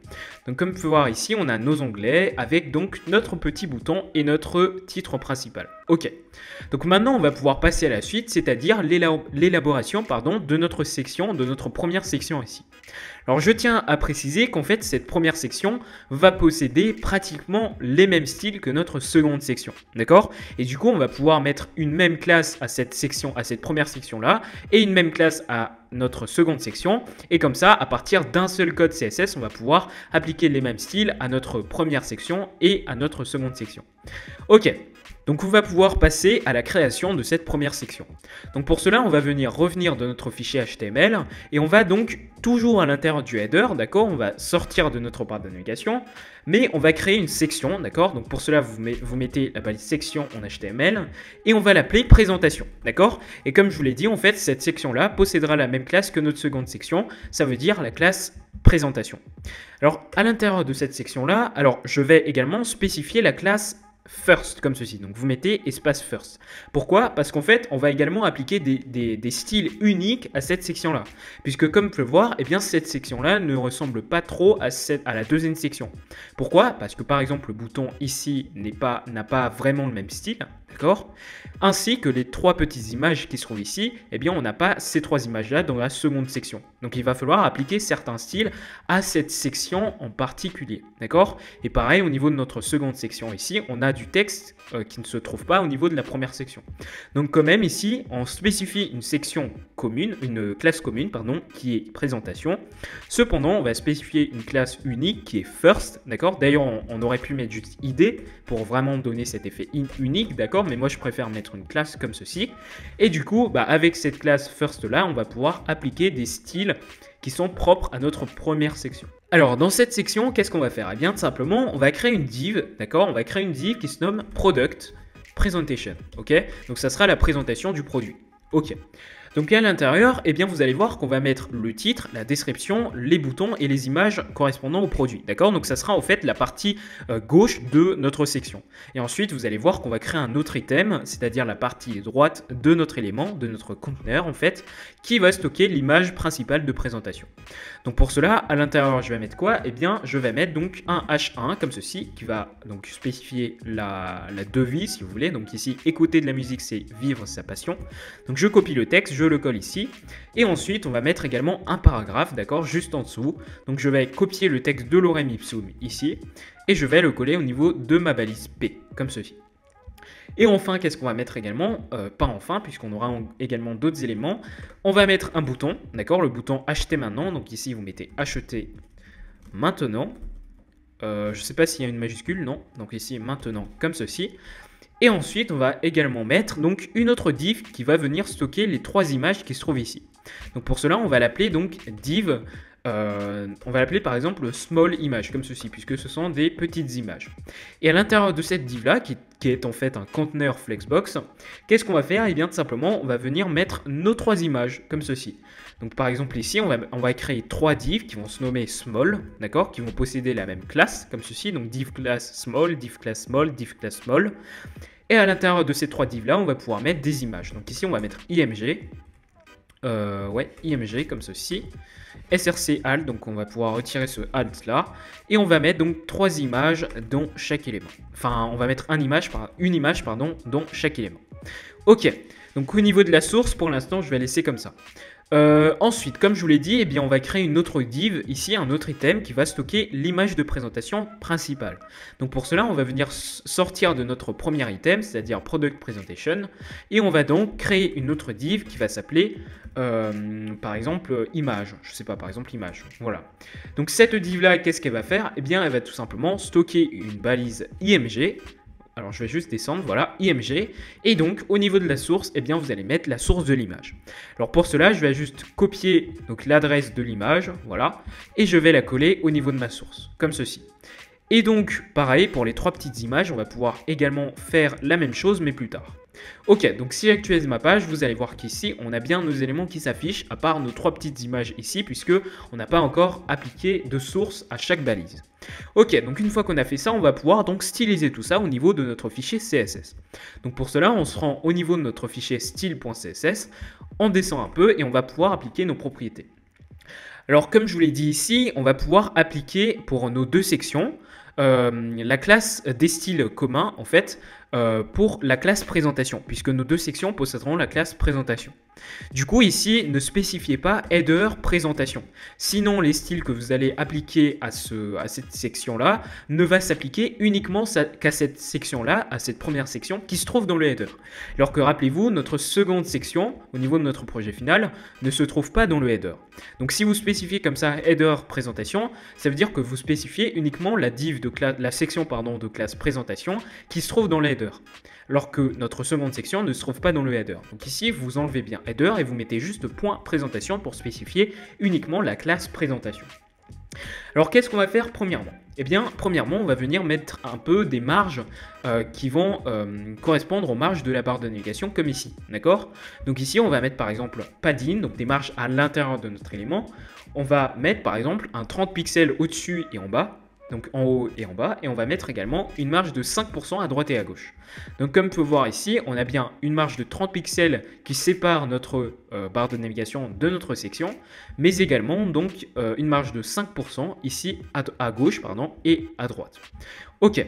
Donc comme vous pouvez voir ici, on a nos onglets avec donc notre petit bouton et notre titre principal. Ok, donc maintenant on va pouvoir passer à la suite, c'est-à-dire l'élaboration de notre section, de notre première section ici. Alors je tiens à préciser qu'en fait cette première section va posséder pratiquement les mêmes styles que notre seconde section, d'accord? Et du coup on va pouvoir mettre une même classe à cette section, à cette première section là, et une même classe à notre seconde section, et comme ça à partir d'un seul code CSS on va pouvoir appliquer les mêmes styles à notre première section et à notre seconde section. Ok. Donc on va pouvoir passer à la création de cette première section. Donc pour cela, on va revenir de notre fichier HTML et on va donc toujours à l'intérieur du header, d'accord? On va sortir de notre barre de navigation, mais on va créer une section, d'accord? Donc pour cela, vous mettez la balise section en HTML et on va l'appeler présentation, d'accord? Et comme je vous l'ai dit, en fait, cette section-là possédera la même classe que notre seconde section, ça veut dire la classe présentation. Alors à l'intérieur de cette section-là, alors je vais également spécifier la classe first, comme ceci. Donc vous mettez espace first. Pourquoi? Parce qu'en fait, on va également appliquer des styles uniques à cette section-là. Puisque comme vous pouvez le voir, eh bien, cette section-là ne ressemble pas trop à la deuxième section. Pourquoi? Parce que par exemple, le bouton ici n'a pas vraiment le même style. D'accord? Ainsi que les trois petites images qui se trouvent ici, eh bien, on n'a pas ces trois images-là dans la seconde section. Donc, il va falloir appliquer certains styles à cette section en particulier. D'accord? Et pareil, au niveau de notre seconde section ici, on a du texte qui ne se trouve pas au niveau de la première section. Donc, quand même, ici, on spécifie une section commune, une classe commune, pardon, qui est présentation. Cependant, on va spécifier une classe unique qui est first. D'accord? D'ailleurs, on aurait pu mettre juste id pour vraiment donner cet effet unique. D'accord? Mais moi je préfère mettre une classe comme ceci. Et du coup, avec cette classe first là, on va pouvoir appliquer des styles qui sont propres à notre première section. Alors dans cette section, qu'est-ce qu'on va faire? Eh bien tout simplement, on va créer une div, d'accord? On va créer une div qui se nomme product presentation, ok? Donc ça sera la présentation du produit, ok? Donc à l'intérieur, eh bien, vous allez voir qu'on va mettre le titre, la description, les boutons et les images correspondant au produit. D'accord? Donc ça sera en fait la partie gauche de notre section. Et ensuite, vous allez voir qu'on va créer un autre item, c'est-à-dire la partie droite de notre élément, de notre conteneur en fait, qui va stocker l'image principale de présentation. Donc pour cela, à l'intérieur, je vais mettre quoi? Eh bien, je vais mettre donc un H1 comme ceci, qui va donc spécifier la devise, si vous voulez. Donc ici, écouter de la musique, c'est vivre sa passion. Donc je copie le texte, je le colle ici. Et ensuite, on va mettre également un paragraphe, d'accord, juste en dessous. Donc je vais copier le texte de Lorem Ipsum ici. Et je vais le coller au niveau de ma balise P, comme ceci. Et enfin, qu'est-ce qu'on va mettre également? Pas enfin, puisqu'on aura également d'autres éléments. On va mettre un bouton, d'accord, le bouton acheter maintenant. Donc ici, vous mettez acheter maintenant. Je ne sais pas s'il y a une majuscule, non. Donc ici, maintenant, comme ceci. Et ensuite, on va également mettre donc une autre div qui va venir stocker les trois images qui se trouvent ici. Donc pour cela, on va l'appeler donc div. On va l'appeler par exemple small image, comme ceci, puisque ce sont des petites images. Et à l'intérieur de cette div là, qui est en fait un conteneur Flexbox, qu'est-ce qu'on va faire? Et bien tout simplement, on va venir mettre nos trois images, comme ceci. Donc par exemple ici, on va créer trois divs qui vont se nommer small, d'accord, qui vont posséder la même classe, comme ceci, donc div class small, div class small, div class small. Et à l'intérieur de ces trois divs là, on va pouvoir mettre des images. Donc ici, on va mettre img. ouais, img comme ceci. src alt, donc on va pouvoir retirer ce alt là. Et on va mettre donc 3 images dans chaque élément. Enfin, on va mettre une image pardon, dans chaque élément. Ok, donc au niveau de la source, pour l'instant, je vais laisser comme ça. Ensuite, comme je vous l'ai dit, eh bien, on va créer une autre div, ici un autre item qui va stocker l'image de présentation principale. Donc pour cela, on va venir sortir de notre premier item, c'est-à-dire Product Presentation, et on va donc créer une autre div qui va s'appeler, par exemple, image. Je sais pas, par exemple, image. Voilà. Donc cette div-là, qu'est-ce qu'elle va faire? Eh bien, elle va tout simplement stocker une balise img. Alors je vais juste descendre, voilà, img, et donc au niveau de la source, eh bien vous allez mettre la source de l'image. Alors pour cela, je vais juste copier donc l'adresse de l'image, voilà, et je vais la coller au niveau de ma source, comme ceci. Et donc pareil, pour les 3 petites images, on va pouvoir également faire la même chose, mais plus tard. Ok, donc si j'actualise ma page, vous allez voir qu'ici, on a bien nos éléments qui s'affichent, à part nos 3 petites images ici, puisque on n'a pas encore appliqué de source à chaque balise. Ok, donc une fois qu'on a fait ça, on va pouvoir donc styliser tout ça au niveau de notre fichier CSS. Donc pour cela, on se rend au niveau de notre fichier style.css, on descend un peu et on va pouvoir appliquer nos propriétés. Alors comme je vous l'ai dit ici, on va pouvoir appliquer pour nos 2 sections la classe des styles communs en fait pour la classe présentation, puisque nos 2 sections posséderont la classe présentation. Du coup ici, ne spécifiez pas header présentation. Sinon, les styles que vous allez appliquer à cette section-là ne va s'appliquer uniquement qu'à cette section-là, à cette première section qui se trouve dans le header. Alors que rappelez-vous, notre seconde section, au niveau de notre projet final, ne se trouve pas dans le header. Donc si vous spécifiez comme ça header présentation, ça veut dire que vous spécifiez uniquement la div de la section de classe présentation qui se trouve dans le header. Alors que notre seconde section ne se trouve pas dans le header. Donc ici, vous enlevez bien header et vous mettez juste point présentation pour spécifier uniquement la classe présentation. Alors qu'est-ce qu'on va faire premièrement? Eh bien, premièrement, on va venir mettre un peu des marges qui vont correspondre aux marges de la barre de navigation, comme ici, d'accord? Donc ici, on va mettre par exemple padding, donc des marges à l'intérieur de notre élément. On va mettre par exemple un 30 pixels au-dessus et en bas, donc en haut et en bas, et on va mettre également une marge de 5% à droite et à gauche. Donc comme vous pouvez voir ici, on a bien une marge de 30 pixels qui sépare notre barre de navigation de notre section, mais également donc une marge de 5% ici à gauche et à droite. Ok.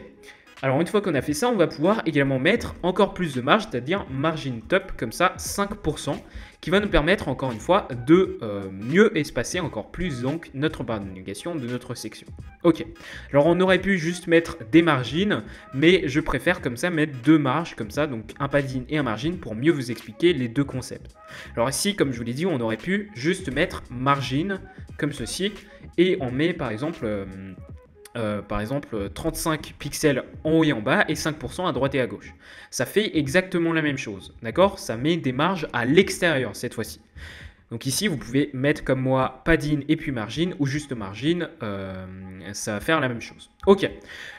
Alors une fois qu'on a fait ça, on va pouvoir également mettre encore plus de marge, c'est-à-dire margin top, comme ça 5%, qui va nous permettre encore une fois de mieux espacer encore plus donc notre barre de navigation de notre section. Ok, alors on aurait pu juste mettre des margins, mais je préfère comme ça mettre 2 marges comme ça, donc un padding et un margin pour mieux vous expliquer les 2 concepts. Alors ici, comme je vous l'ai dit, on aurait pu juste mettre margin comme ceci, et on met par exemple 35 pixels en haut et en bas et 5% à droite et à gauche. Ça fait exactement la même chose, d'accord? Ça met des marges à l'extérieur cette fois-ci. Donc ici, vous pouvez mettre comme moi padding et puis margin ou juste margin, ça va faire la même chose. Ok,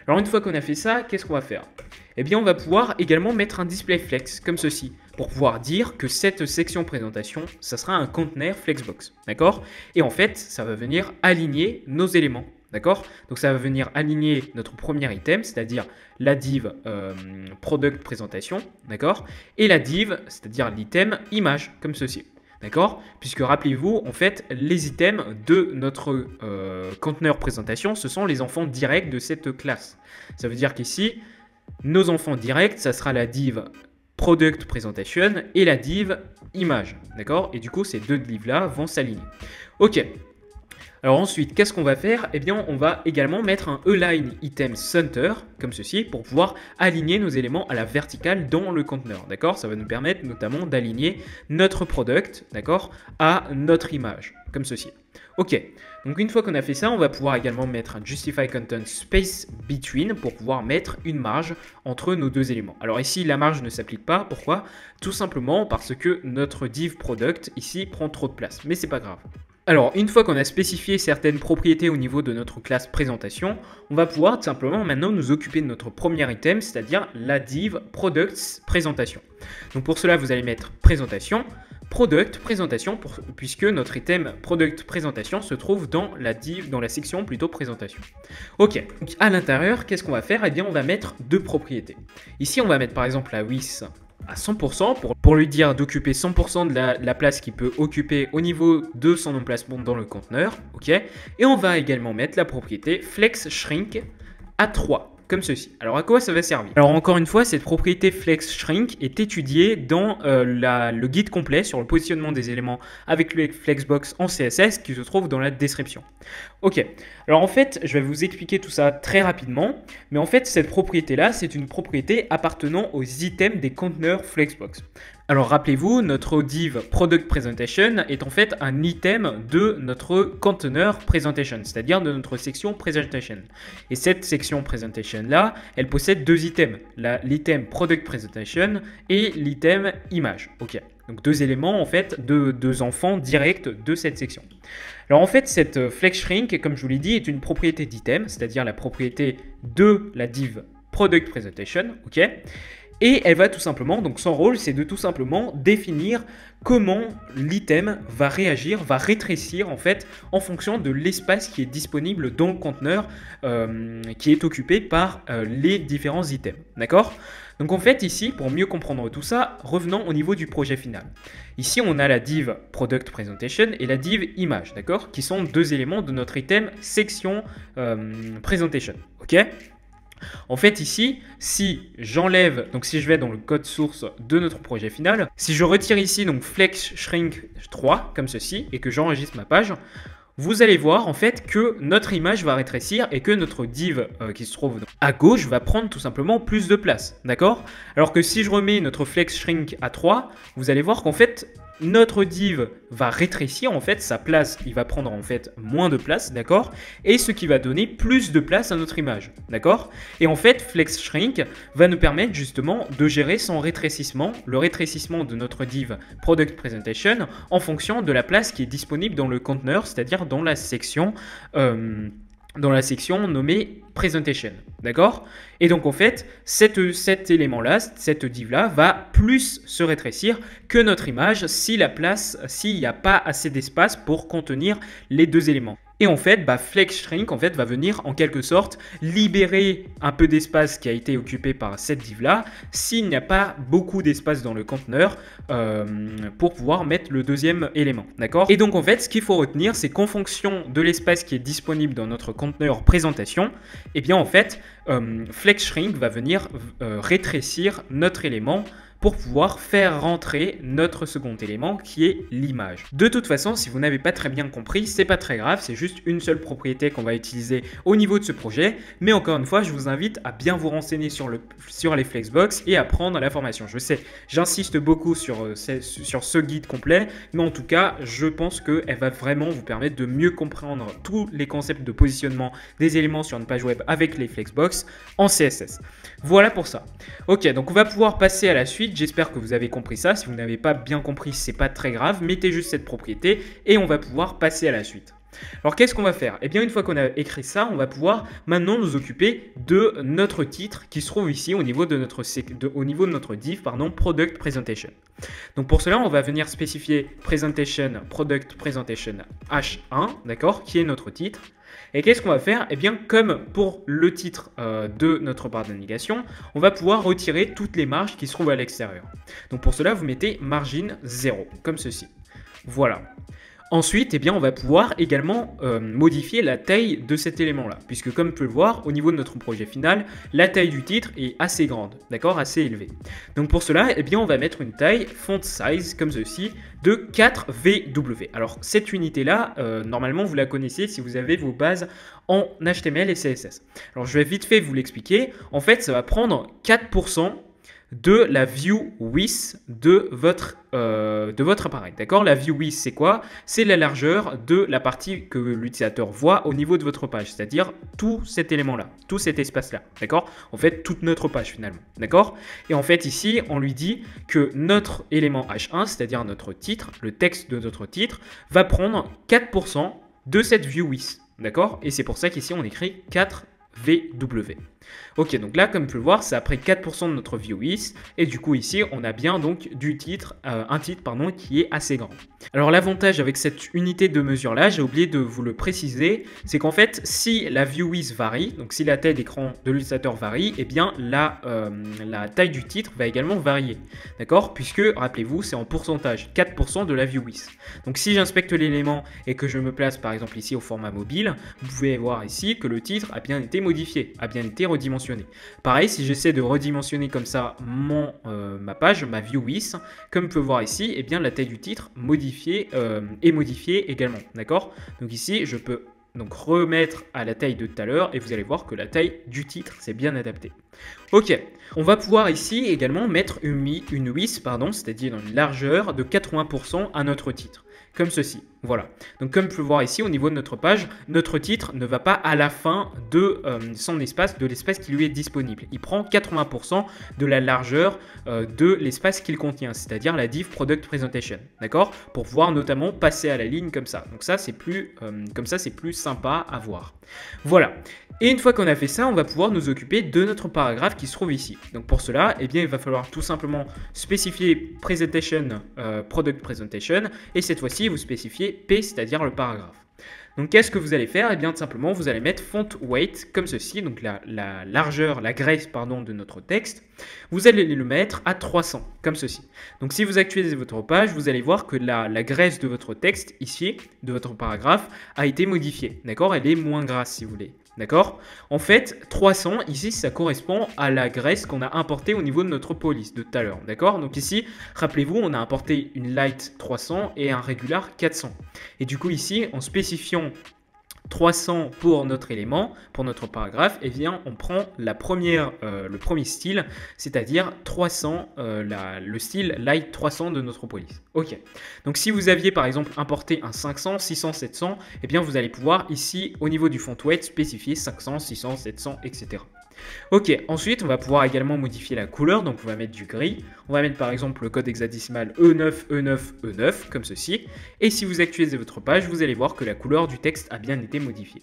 alors une fois qu'on a fait ça, qu'est-ce qu'on va faire? Eh bien, on va pouvoir également mettre un display flex comme ceci pour pouvoir dire que cette section présentation, ça sera un conteneur flexbox, d'accord? Et en fait, ça va venir aligner nos éléments. D'accord? Donc ça va venir aligner notre premier item, c'est-à-dire la div product présentation, d'accord? Et la div, c'est-à-dire l'item image, comme ceci. D'accord? Puisque rappelez-vous, en fait, les items de notre conteneur présentation, ce sont les enfants directs de cette classe. Ça veut dire qu'ici, nos enfants directs, ça sera la div product presentation et la div image. D'accord? Et du coup, ces 2 divs-là vont s'aligner. Ok. Alors ensuite, qu'est-ce qu'on va faire? Eh bien, on va également mettre un align item center, comme ceci, pour pouvoir aligner nos éléments à la verticale dans le conteneur, d'accord? Ça va nous permettre notamment d'aligner notre product, d'accord, à notre image, comme ceci. Ok, donc une fois qu'on a fait ça, on va pouvoir également mettre un justify content space between pour pouvoir mettre une marge entre nos 2 éléments. Alors ici, la marge ne s'applique pas. Pourquoi? Tout simplement parce que notre div product ici prend trop de place, mais c'est pas grave. Alors, une fois qu'on a spécifié certaines propriétés au niveau de notre classe présentation, on va pouvoir tout simplement maintenant nous occuper de notre premier item, c'est-à-dire la div products présentation. Donc pour cela, vous allez mettre présentation, product présentation, puisque notre item product présentation se trouve dans la div, dans la section plutôt présentation. Ok, donc à l'intérieur, qu'est-ce qu'on va faire? Eh bien, on va mettre 2 propriétés. Ici, on va mettre par exemple la width à 100% pour lui dire d'occuper 100% de la place qu'il peut occuper au niveau de son emplacement dans le conteneur. Ok. Et on va également mettre la propriété flex shrink à 3. Comme ceci. Alors à quoi ça va servir? Alors encore une fois, cette propriété flex shrink est étudiée dans le guide complet sur le positionnement des éléments avec le flexbox en CSS qui se trouve dans la description. Ok, alors en fait, je vais vous expliquer tout ça très rapidement, mais en fait, cette propriété-là, c'est une propriété appartenant aux items des conteneurs flexbox. Alors rappelez-vous, notre div product presentation est en fait un item de notre container presentation, c'est-à-dire de notre section presentation. Et cette section presentation là, elle possède deux items, l'item product presentation et l'item image. Ok, donc deux éléments en fait, deux enfants directs de cette section. Alors en fait, cette flex shrink, comme je vous l'ai dit, est une propriété d'item, c'est-à-dire la propriété de la div product presentation. Ok. Et elle va tout simplement, donc son rôle, c'est de tout simplement définir comment l'item va réagir, va rétrécir en fait en fonction de l'espace qui est disponible dans le conteneur qui est occupé par les différents items. D'accord? Donc en fait ici, pour mieux comprendre tout ça, revenons au niveau du projet final. Ici, on a la div product presentation et la div image, d'accord? Qui sont deux éléments de notre item section presentation. Ok? En fait ici, si j'enlève, donc si je vais dans le code source de notre projet final, si je retire ici donc flex shrink 3 comme ceci et que j'enregistre ma page, vous allez voir en fait que notre image va rétrécir et que notre div qui se trouve à gauche va prendre tout simplement plus de place, d'accord? Alors que si je remets notre flex shrink à 3, vous allez voir qu'en fait notre div va rétrécir en fait sa place, il va prendre en fait moins de place, d'accord? Et ce qui va donner plus de place à notre image, d'accord? Et en fait, flex shrink va nous permettre justement de gérer son rétrécissement, le rétrécissement de notre div product presentation en fonction de la place qui est disponible dans le conteneur, c'est-à-dire dans la section nommée presentation, d'accord? Et donc en fait, cet élément-là, cette div-là va plus se rétrécir que notre image s'il n'y a pas assez d'espace pour contenir les deux éléments. Et en fait, flex shrink en fait, va venir en quelque sorte libérer un peu d'espace qui a été occupé par cette div-là s'il n'y a pas beaucoup d'espace dans le conteneur pour pouvoir mettre le deuxième élément. D'accord? Et donc en fait, ce qu'il faut retenir, c'est qu'en fonction de l'espace qui est disponible dans notre conteneur présentation, eh bien en fait, flex shrink va venir rétrécir notre élément pour pouvoir faire rentrer notre second élément qui est l'image. De toute façon, si vous n'avez pas très bien compris, c'est pas très grave, c'est juste une seule propriété qu'on va utiliser au niveau de ce projet. Mais encore une fois, je vous invite à bien vous renseigner sur les Flexbox et à prendre la formation. Je sais, j'insiste beaucoup sur ce guide complet, mais en tout cas, je pense qu'elle va vraiment vous permettre de mieux comprendre tous les concepts de positionnement des éléments sur une page web avec les Flexbox en CSS. Voilà pour ça. Ok, donc on va pouvoir passer à la suite. J'espère que vous avez compris ça. Si vous n'avez pas bien compris, c'est pas très grave. Mettez juste cette propriété et on va pouvoir passer à la suite. Alors qu'est-ce qu'on va faire? Eh bien une fois qu'on a écrit ça, on va pouvoir maintenant nous occuper de notre titre qui se trouve ici au niveau de notre div product presentation. Donc pour cela, on va venir spécifier presentation product presentation h1, d'accord, qui est notre titre. Et qu'est-ce qu'on va faire? Eh bien, comme pour le titre de notre barre de navigation, on va pouvoir retirer toutes les marges qui se trouvent à l'extérieur. Donc pour cela, vous mettez margin 0, comme ceci. Voilà. Ensuite, eh bien, on va pouvoir également modifier la taille de cet élément-là, puisque comme vous pouvez le voir, au niveau de notre projet final, la taille du titre est assez grande, d'accord, assez élevée. Donc pour cela, eh bien, on va mettre une taille font size, comme ceci, de 4 VW. Alors cette unité-là, normalement, vous la connaissez si vous avez vos bases en HTML et CSS. Alors je vais vite fait vous l'expliquer. En fait, ça va prendre 4% de la view width de votre appareil. D'accord? La view width, c'est quoi? C'est la largeur de la partie que l'utilisateur voit au niveau de votre page, c'est-à-dire tout cet élément-là, tout cet espace-là. D'accord? En fait, toute notre page finalement. D'accord? Et en fait, ici, on lui dit que notre élément H1, c'est-à-dire notre titre, le texte de notre titre, va prendre 4% de cette view width. D'accord? Et c'est pour ça qu'ici, on écrit 4 VW. Ok, donc là, comme vous pouvez le voir, c'est après 4% de notre view list, et du coup ici, on a bien donc du titre, un titre pardon, qui est assez grand. Alors l'avantage avec cette unité de mesure là, j'ai oublié de vous le préciser, c'est qu'en fait, si la view list varie, donc si la taille d'écran de l'utilisateur varie, eh bien la taille du titre va également varier, d'accord? Puisque, rappelez-vous, c'est en pourcentage, 4% de la view list. Donc si j'inspecte l'élément et que je me place par exemple ici au format mobile, vous pouvez voir ici que le titre a bien été modifié, a bien été redimensionné. Pareil, si j'essaie de redimensionner comme ça ma page, ma view list, comme vous pouvez voir ici, eh bien la taille du titre est modifiée également, d'accord? Donc ici, je peux donc remettre à la taille de tout à l'heure et vous allez voir que la taille du titre s'est bien adaptée. Ok, on va pouvoir ici également mettre une width, c'est-à-dire une largeur de 80% à notre titre, comme ceci. Voilà, donc comme vous pouvez voir ici au niveau de notre page, notre titre ne va pas à la fin de son espace, de l'espace qui lui est disponible. Il prend 80% de la largeur de l'espace qu'il contient, c'est-à-dire la div Product Presentation, d'accord? Pour pouvoir notamment passer à la ligne comme ça. Donc ça, c'est plus, comme ça, c'est plus sympa à voir. Voilà. Et une fois qu'on a fait ça, on va pouvoir nous occuper de notre paragraphe qui se trouve ici. Donc pour cela, eh bien, il va falloir tout simplement spécifier Presentation, Product Presentation, et cette fois-ci, vous spécifiez P, c'est-à-dire le paragraphe. Donc qu'est-ce que vous allez faire? Eh bien tout simplement, vous allez mettre font weight comme ceci, donc la largeur, la grace pardon, de notre texte. Vous allez le mettre à 300, comme ceci. Donc si vous actualisez votre page, vous allez voir que la grace de votre texte, ici, de votre paragraphe, a été modifiée. D'accord? Elle est moins grasse si vous voulez. D'accord? En fait, 300, ici, ça correspond à la grace qu'on a importée au niveau de notre police de tout à l'heure. D'accord? Donc ici, rappelez-vous, on a importé une light 300 et un regular 400. Et du coup, ici, en spécifiant 300 pour notre élément, pour notre paragraphe, et bien on prend le premier style, c'est-à-dire 300, le style light 300 de notre police. Ok, donc si vous aviez par exemple importé un 500, 600, 700, et bien vous allez pouvoir ici au niveau du font weight spécifier 500, 600, 700, etc. Ok, ensuite on va pouvoir également modifier la couleur, donc on va mettre du gris, on va mettre par exemple le code hexadécimal E9, E9, E9, comme ceci, et si vous actualisez votre page, vous allez voir que la couleur du texte a bien été modifiée.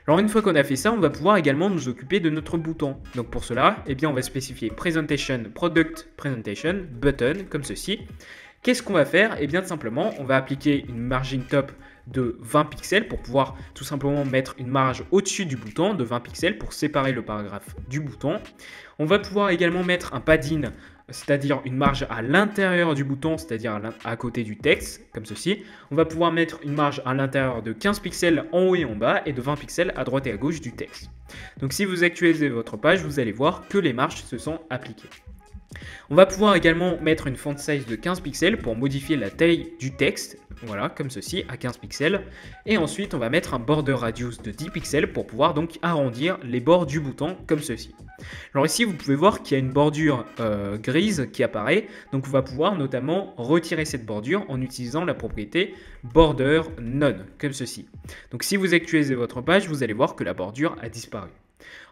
Alors une fois qu'on a fait ça, on va pouvoir également nous occuper de notre bouton. Donc pour cela, eh bien on va spécifier Presentation, Product Presentation, Button, comme ceci. Qu'est-ce qu'on va faire? Eh bien tout simplement, on va appliquer une margin top de 20 pixels pour pouvoir tout simplement mettre une marge au-dessus du bouton de 20 pixels pour séparer le paragraphe du bouton. On va pouvoir également mettre un padding, c'est-à-dire une marge à l'intérieur du bouton, c'est-à-dire à côté du texte, comme ceci. On va pouvoir mettre une marge à l'intérieur de 15 pixels en haut et en bas et de 20 pixels à droite et à gauche du texte. Donc si vous actualisez votre page, vous allez voir que les marges se sont appliquées. On va pouvoir également mettre une font size de 15 pixels pour modifier la taille du texte, voilà, comme ceci, à 15 pixels. Et ensuite, on va mettre un border radius de 10 pixels pour pouvoir donc arrondir les bords du bouton, comme ceci. Alors ici, vous pouvez voir qu'il y a une bordure grise qui apparaît, donc on va pouvoir notamment retirer cette bordure en utilisant la propriété border none, comme ceci. Donc si vous actualisez votre page, vous allez voir que la bordure a disparu.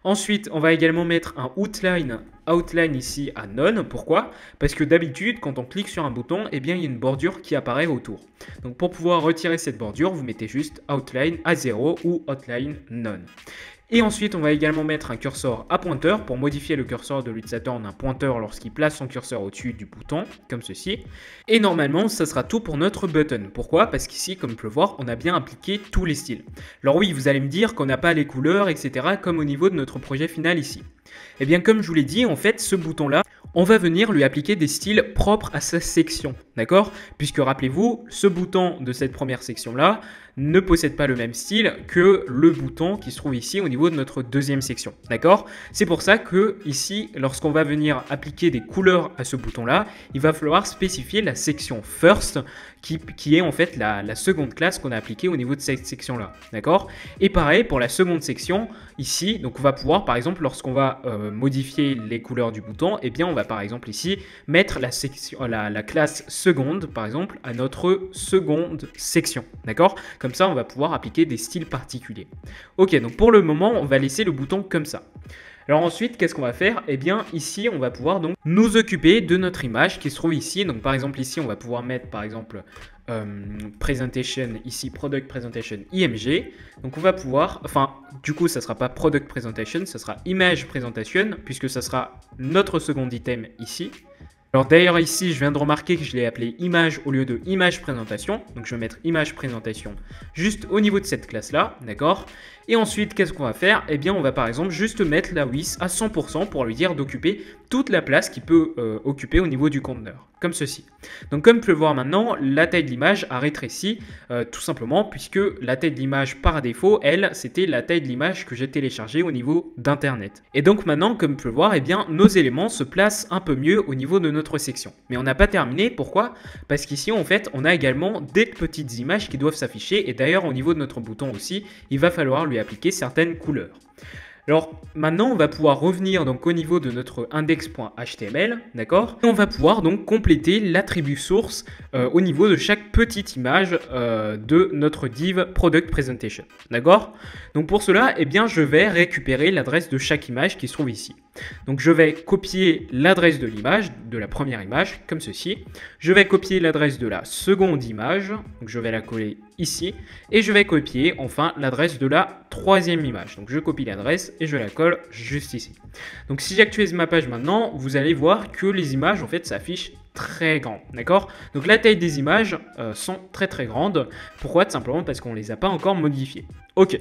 Ensuite, on va également mettre un outline ici à none. Pourquoi? Parce que d'habitude, quand on clique sur un bouton, eh bien, il y a une bordure qui apparaît autour. Donc pour pouvoir retirer cette bordure, vous mettez juste outline à 0 ou outline none. Et ensuite, on va également mettre un curseur à pointeur pour modifier le curseur de l'utilisateur en un pointeur lorsqu'il place son curseur au-dessus du bouton, comme ceci. Et normalement, ça sera tout pour notre button. Pourquoi? Parce qu'ici, comme vous pouvez le voir, on a bien appliqué tous les styles. Alors oui, vous allez me dire qu'on n'a pas les couleurs, etc. comme au niveau de notre projet final ici. Eh bien, comme je vous l'ai dit, en fait, ce bouton-là, on va venir lui appliquer des styles propres à sa section, d'accord? Puisque rappelez-vous, ce bouton de cette première section-là ne possède pas le même style que le bouton qui se trouve ici au niveau de notre deuxième section, d'accord? C'est pour ça que ici, lorsqu'on va venir appliquer des couleurs à ce bouton-là, il va falloir spécifier la section first qui est en fait la seconde classe qu'on a appliquée au niveau de cette section-là, d'accord? Et pareil pour la seconde section, ici, donc on va pouvoir par exemple lorsqu'on va modifier les couleurs du bouton, eh bien on va par exemple ici mettre la classe seconde par exemple à notre seconde section, d'accord? Comme ça on va pouvoir appliquer des styles particuliers. Ok, donc pour le moment on va laisser le bouton comme ça. Alors ensuite, qu'est-ce qu'on va faire? Eh bien ici, on va pouvoir donc nous occuper de notre image qui se trouve ici. Donc par exemple ici, on va pouvoir mettre par exemple presentation, ici product presentation img. Donc on va pouvoir, enfin du coup ça sera pas product presentation, ça sera image presentation puisque ça sera notre second item ici. Alors d'ailleurs ici je viens de remarquer que je l'ai appelé image au lieu de image présentation. Donc je vais mettre image présentation juste au niveau de cette classe là, d'accord. Et ensuite qu'est-ce qu'on va faire? Eh bien on va par exemple juste mettre la width à 100% pour lui dire d'occuper toute la place qu'il peut occuper au niveau du conteneur, comme ceci. Donc comme vous pouvez le voir maintenant, la taille de l'image a rétréci tout simplement puisque la taille de l'image par défaut, elle, c'était la taille de l'image que j'ai téléchargée au niveau d'internet. Et donc maintenant, comme vous pouvez le voir, eh bien nos éléments se placent un peu mieux au niveau de notre section. Mais on n'a pas terminé, pourquoi? Parce qu'ici en fait, on a également des petites images qui doivent s'afficher et d'ailleurs au niveau de notre bouton aussi, il va falloir lui appliquer certaines couleurs. Alors maintenant on va pouvoir revenir donc au niveau de notre index.html, d'accord? Et on va pouvoir donc compléter l'attribut source au niveau de chaque petite image de notre div product presentation, d'accord? Donc pour cela, eh bien je vais récupérer l'adresse de chaque image qui se trouve ici. Donc je vais copier l'adresse de l'image, de la première image, comme ceci. Je vais copier l'adresse de la seconde image, donc je vais la coller ici. Et je vais copier enfin l'adresse de la troisième image. Donc je copie l'adresse et je la colle juste ici. Donc si j'actualise ma page maintenant, vous allez voir que les images en fait s'affichent très grandes, d'accord? Donc la taille des images sont très grandes. Pourquoi? Tout simplement parce qu'on ne les a pas encore modifiées. Ok.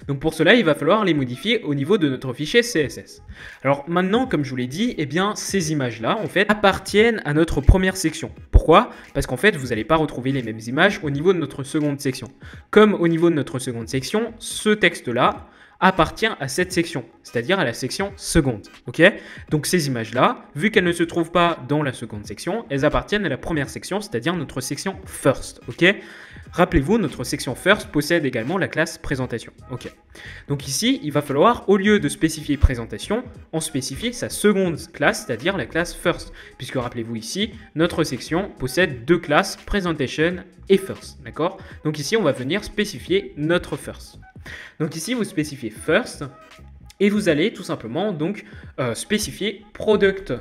Donc pour cela, il va falloir les modifier au niveau de notre fichier CSS. Alors maintenant, comme je vous l'ai dit, eh bien ces images-là, en fait, appartiennent à notre première section. Pourquoi? Parce qu'en fait, vous n'allez pas retrouver les mêmes images au niveau de notre seconde section. Comme au niveau de notre seconde section, ce texte-là appartient à cette section, c'est-à-dire à la section seconde, ok? Donc ces images-là, vu qu'elles ne se trouvent pas dans la seconde section, elles appartiennent à la première section, c'est-à-dire notre section first, ok? Rappelez-vous, notre section first possède également la classe présentation, ok? Donc ici, il va falloir, au lieu de spécifier présentation, on spécifie sa seconde classe, c'est-à-dire la classe first, puisque rappelez-vous ici, notre section possède deux classes, presentation et first, d'accord? Donc ici, on va venir spécifier notre first. Donc ici, vous spécifiez first et vous allez tout simplement donc spécifier product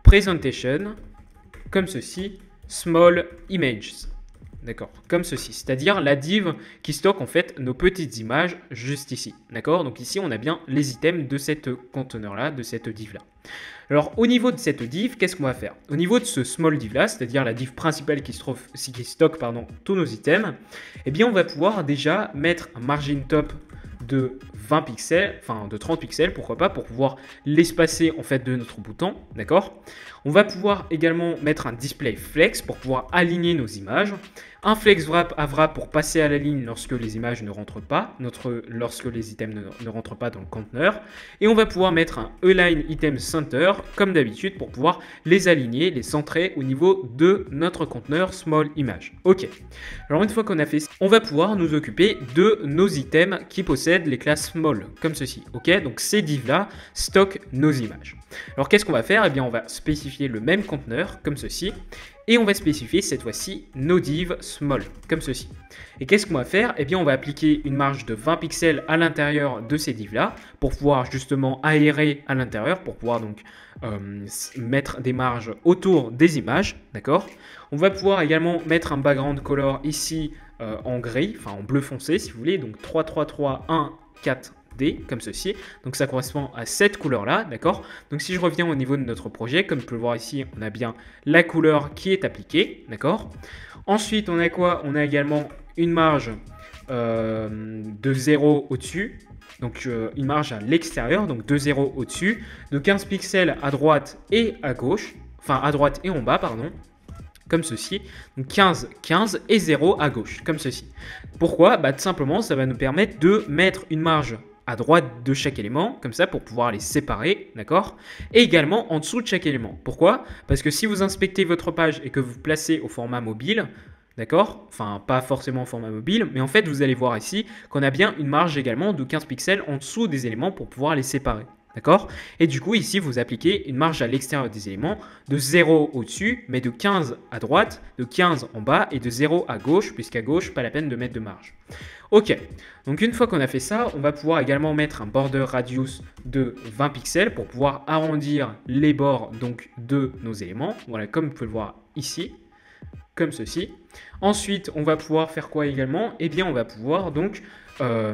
presentation comme ceci, small images. D'accord, comme ceci, c'est-à-dire la div qui stocke en fait nos petites images juste ici. D'accord, donc ici on a bien les items de cette conteneur-là, de cette div-là. Alors au niveau de cette div, qu'est-ce qu'on va faire? Au niveau de ce small div-là, c'est-à-dire la div principale qui stocke tous nos items, eh bien on va pouvoir déjà mettre un margin top de 20 pixels, enfin de 30 pixels, pourquoi pas, pour pouvoir l'espacer en fait de notre bouton, d'accord? On va pouvoir également mettre un display flex pour pouvoir aligner nos images, un flex wrap à wrap pour passer à la ligne lorsque les images ne rentrent pas, lorsque les items ne rentrent pas dans le conteneur, et on va pouvoir mettre un align item center comme d'habitude pour pouvoir les aligner, les centrer au niveau de notre conteneur small image. Ok, alors une fois qu'on a fait ça, on va pouvoir nous occuper de nos items qui possèdent les classes small, comme ceci. Ok, donc ces divs là stockent nos images. Alors qu'est-ce qu'on va faire? Eh bien on va spécifier le même conteneur comme ceci et on va spécifier cette fois-ci nos divs small comme ceci. Et qu'est-ce qu'on va faire? Eh bien on va appliquer une marge de 20 pixels à l'intérieur de ces divs là pour pouvoir justement aérer à l'intérieur, pour pouvoir donc mettre des marges autour des images, d'accord? On va pouvoir également mettre un background color ici en gris, enfin en bleu foncé si vous voulez, donc 3, 3, 3, 1, 4, D, comme ceci. Donc ça correspond à cette couleur-là, d'accord? Donc si je reviens au niveau de notre projet, comme vous pouvez le voir ici, on a bien la couleur qui est appliquée, d'accord? Ensuite, on a quoi? On a également une marge de 0 au-dessus, donc une marge à l'extérieur, donc de 0 au-dessus, de 15 pixels à droite et à gauche, enfin à droite et en bas, pardon, comme ceci, donc 15, 15 et 0 à gauche, comme ceci. Pourquoi? Bah, tout simplement, ça va nous permettre de mettre une marge à droite de chaque élément, comme ça, pour pouvoir les séparer, d'accord? Et également en dessous de chaque élément. Pourquoi? Parce que si vous inspectez votre page et que vous placez au format mobile, d'accord? Enfin, pas forcément au format mobile, mais en fait, vous allez voir ici qu'on a bien une marge également de 15 pixels en dessous des éléments pour pouvoir les séparer. D'accord? Et du coup, ici, vous appliquez une marge à l'extérieur des éléments de 0 au-dessus, mais de 15 à droite, de 15 en bas et de 0 à gauche, puisqu'à gauche, pas la peine de mettre de marge. Ok, donc une fois qu'on a fait ça, on va pouvoir également mettre un border radius de 20 pixels pour pouvoir arrondir les bords donc, de nos éléments. Voilà, comme vous pouvez le voir ici. comme ceci. Ensuite, on va pouvoir faire quoi également? Eh bien, on va pouvoir donc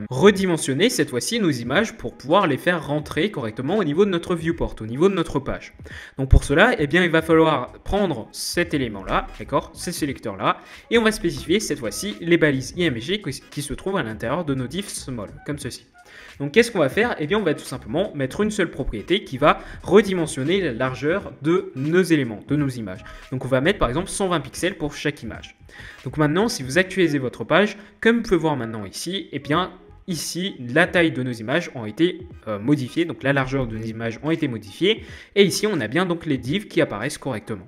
redimensionner cette fois-ci nos images pour pouvoir les faire rentrer correctement au niveau de notre viewport, au niveau de notre page. Donc pour cela, eh bien, il va falloir prendre cet élément-là, d'accord, ce sélecteur-là, et on va spécifier cette fois-ci les balises IMG qui se trouvent à l'intérieur de nos divs small, comme ceci. Donc qu'est-ce qu'on va faire? Eh bien on va tout simplement mettre une seule propriété qui va redimensionner la largeur de nos éléments, de nos images. Donc on va mettre par exemple 120 pixels pour chaque image. Donc maintenant si vous actualisez votre page, comme vous pouvez voir maintenant ici, eh bien ici, la taille de nos images ont été modifiées, donc la largeur de nos images ont été modifiées, et ici on a bien donc les divs qui apparaissent correctement.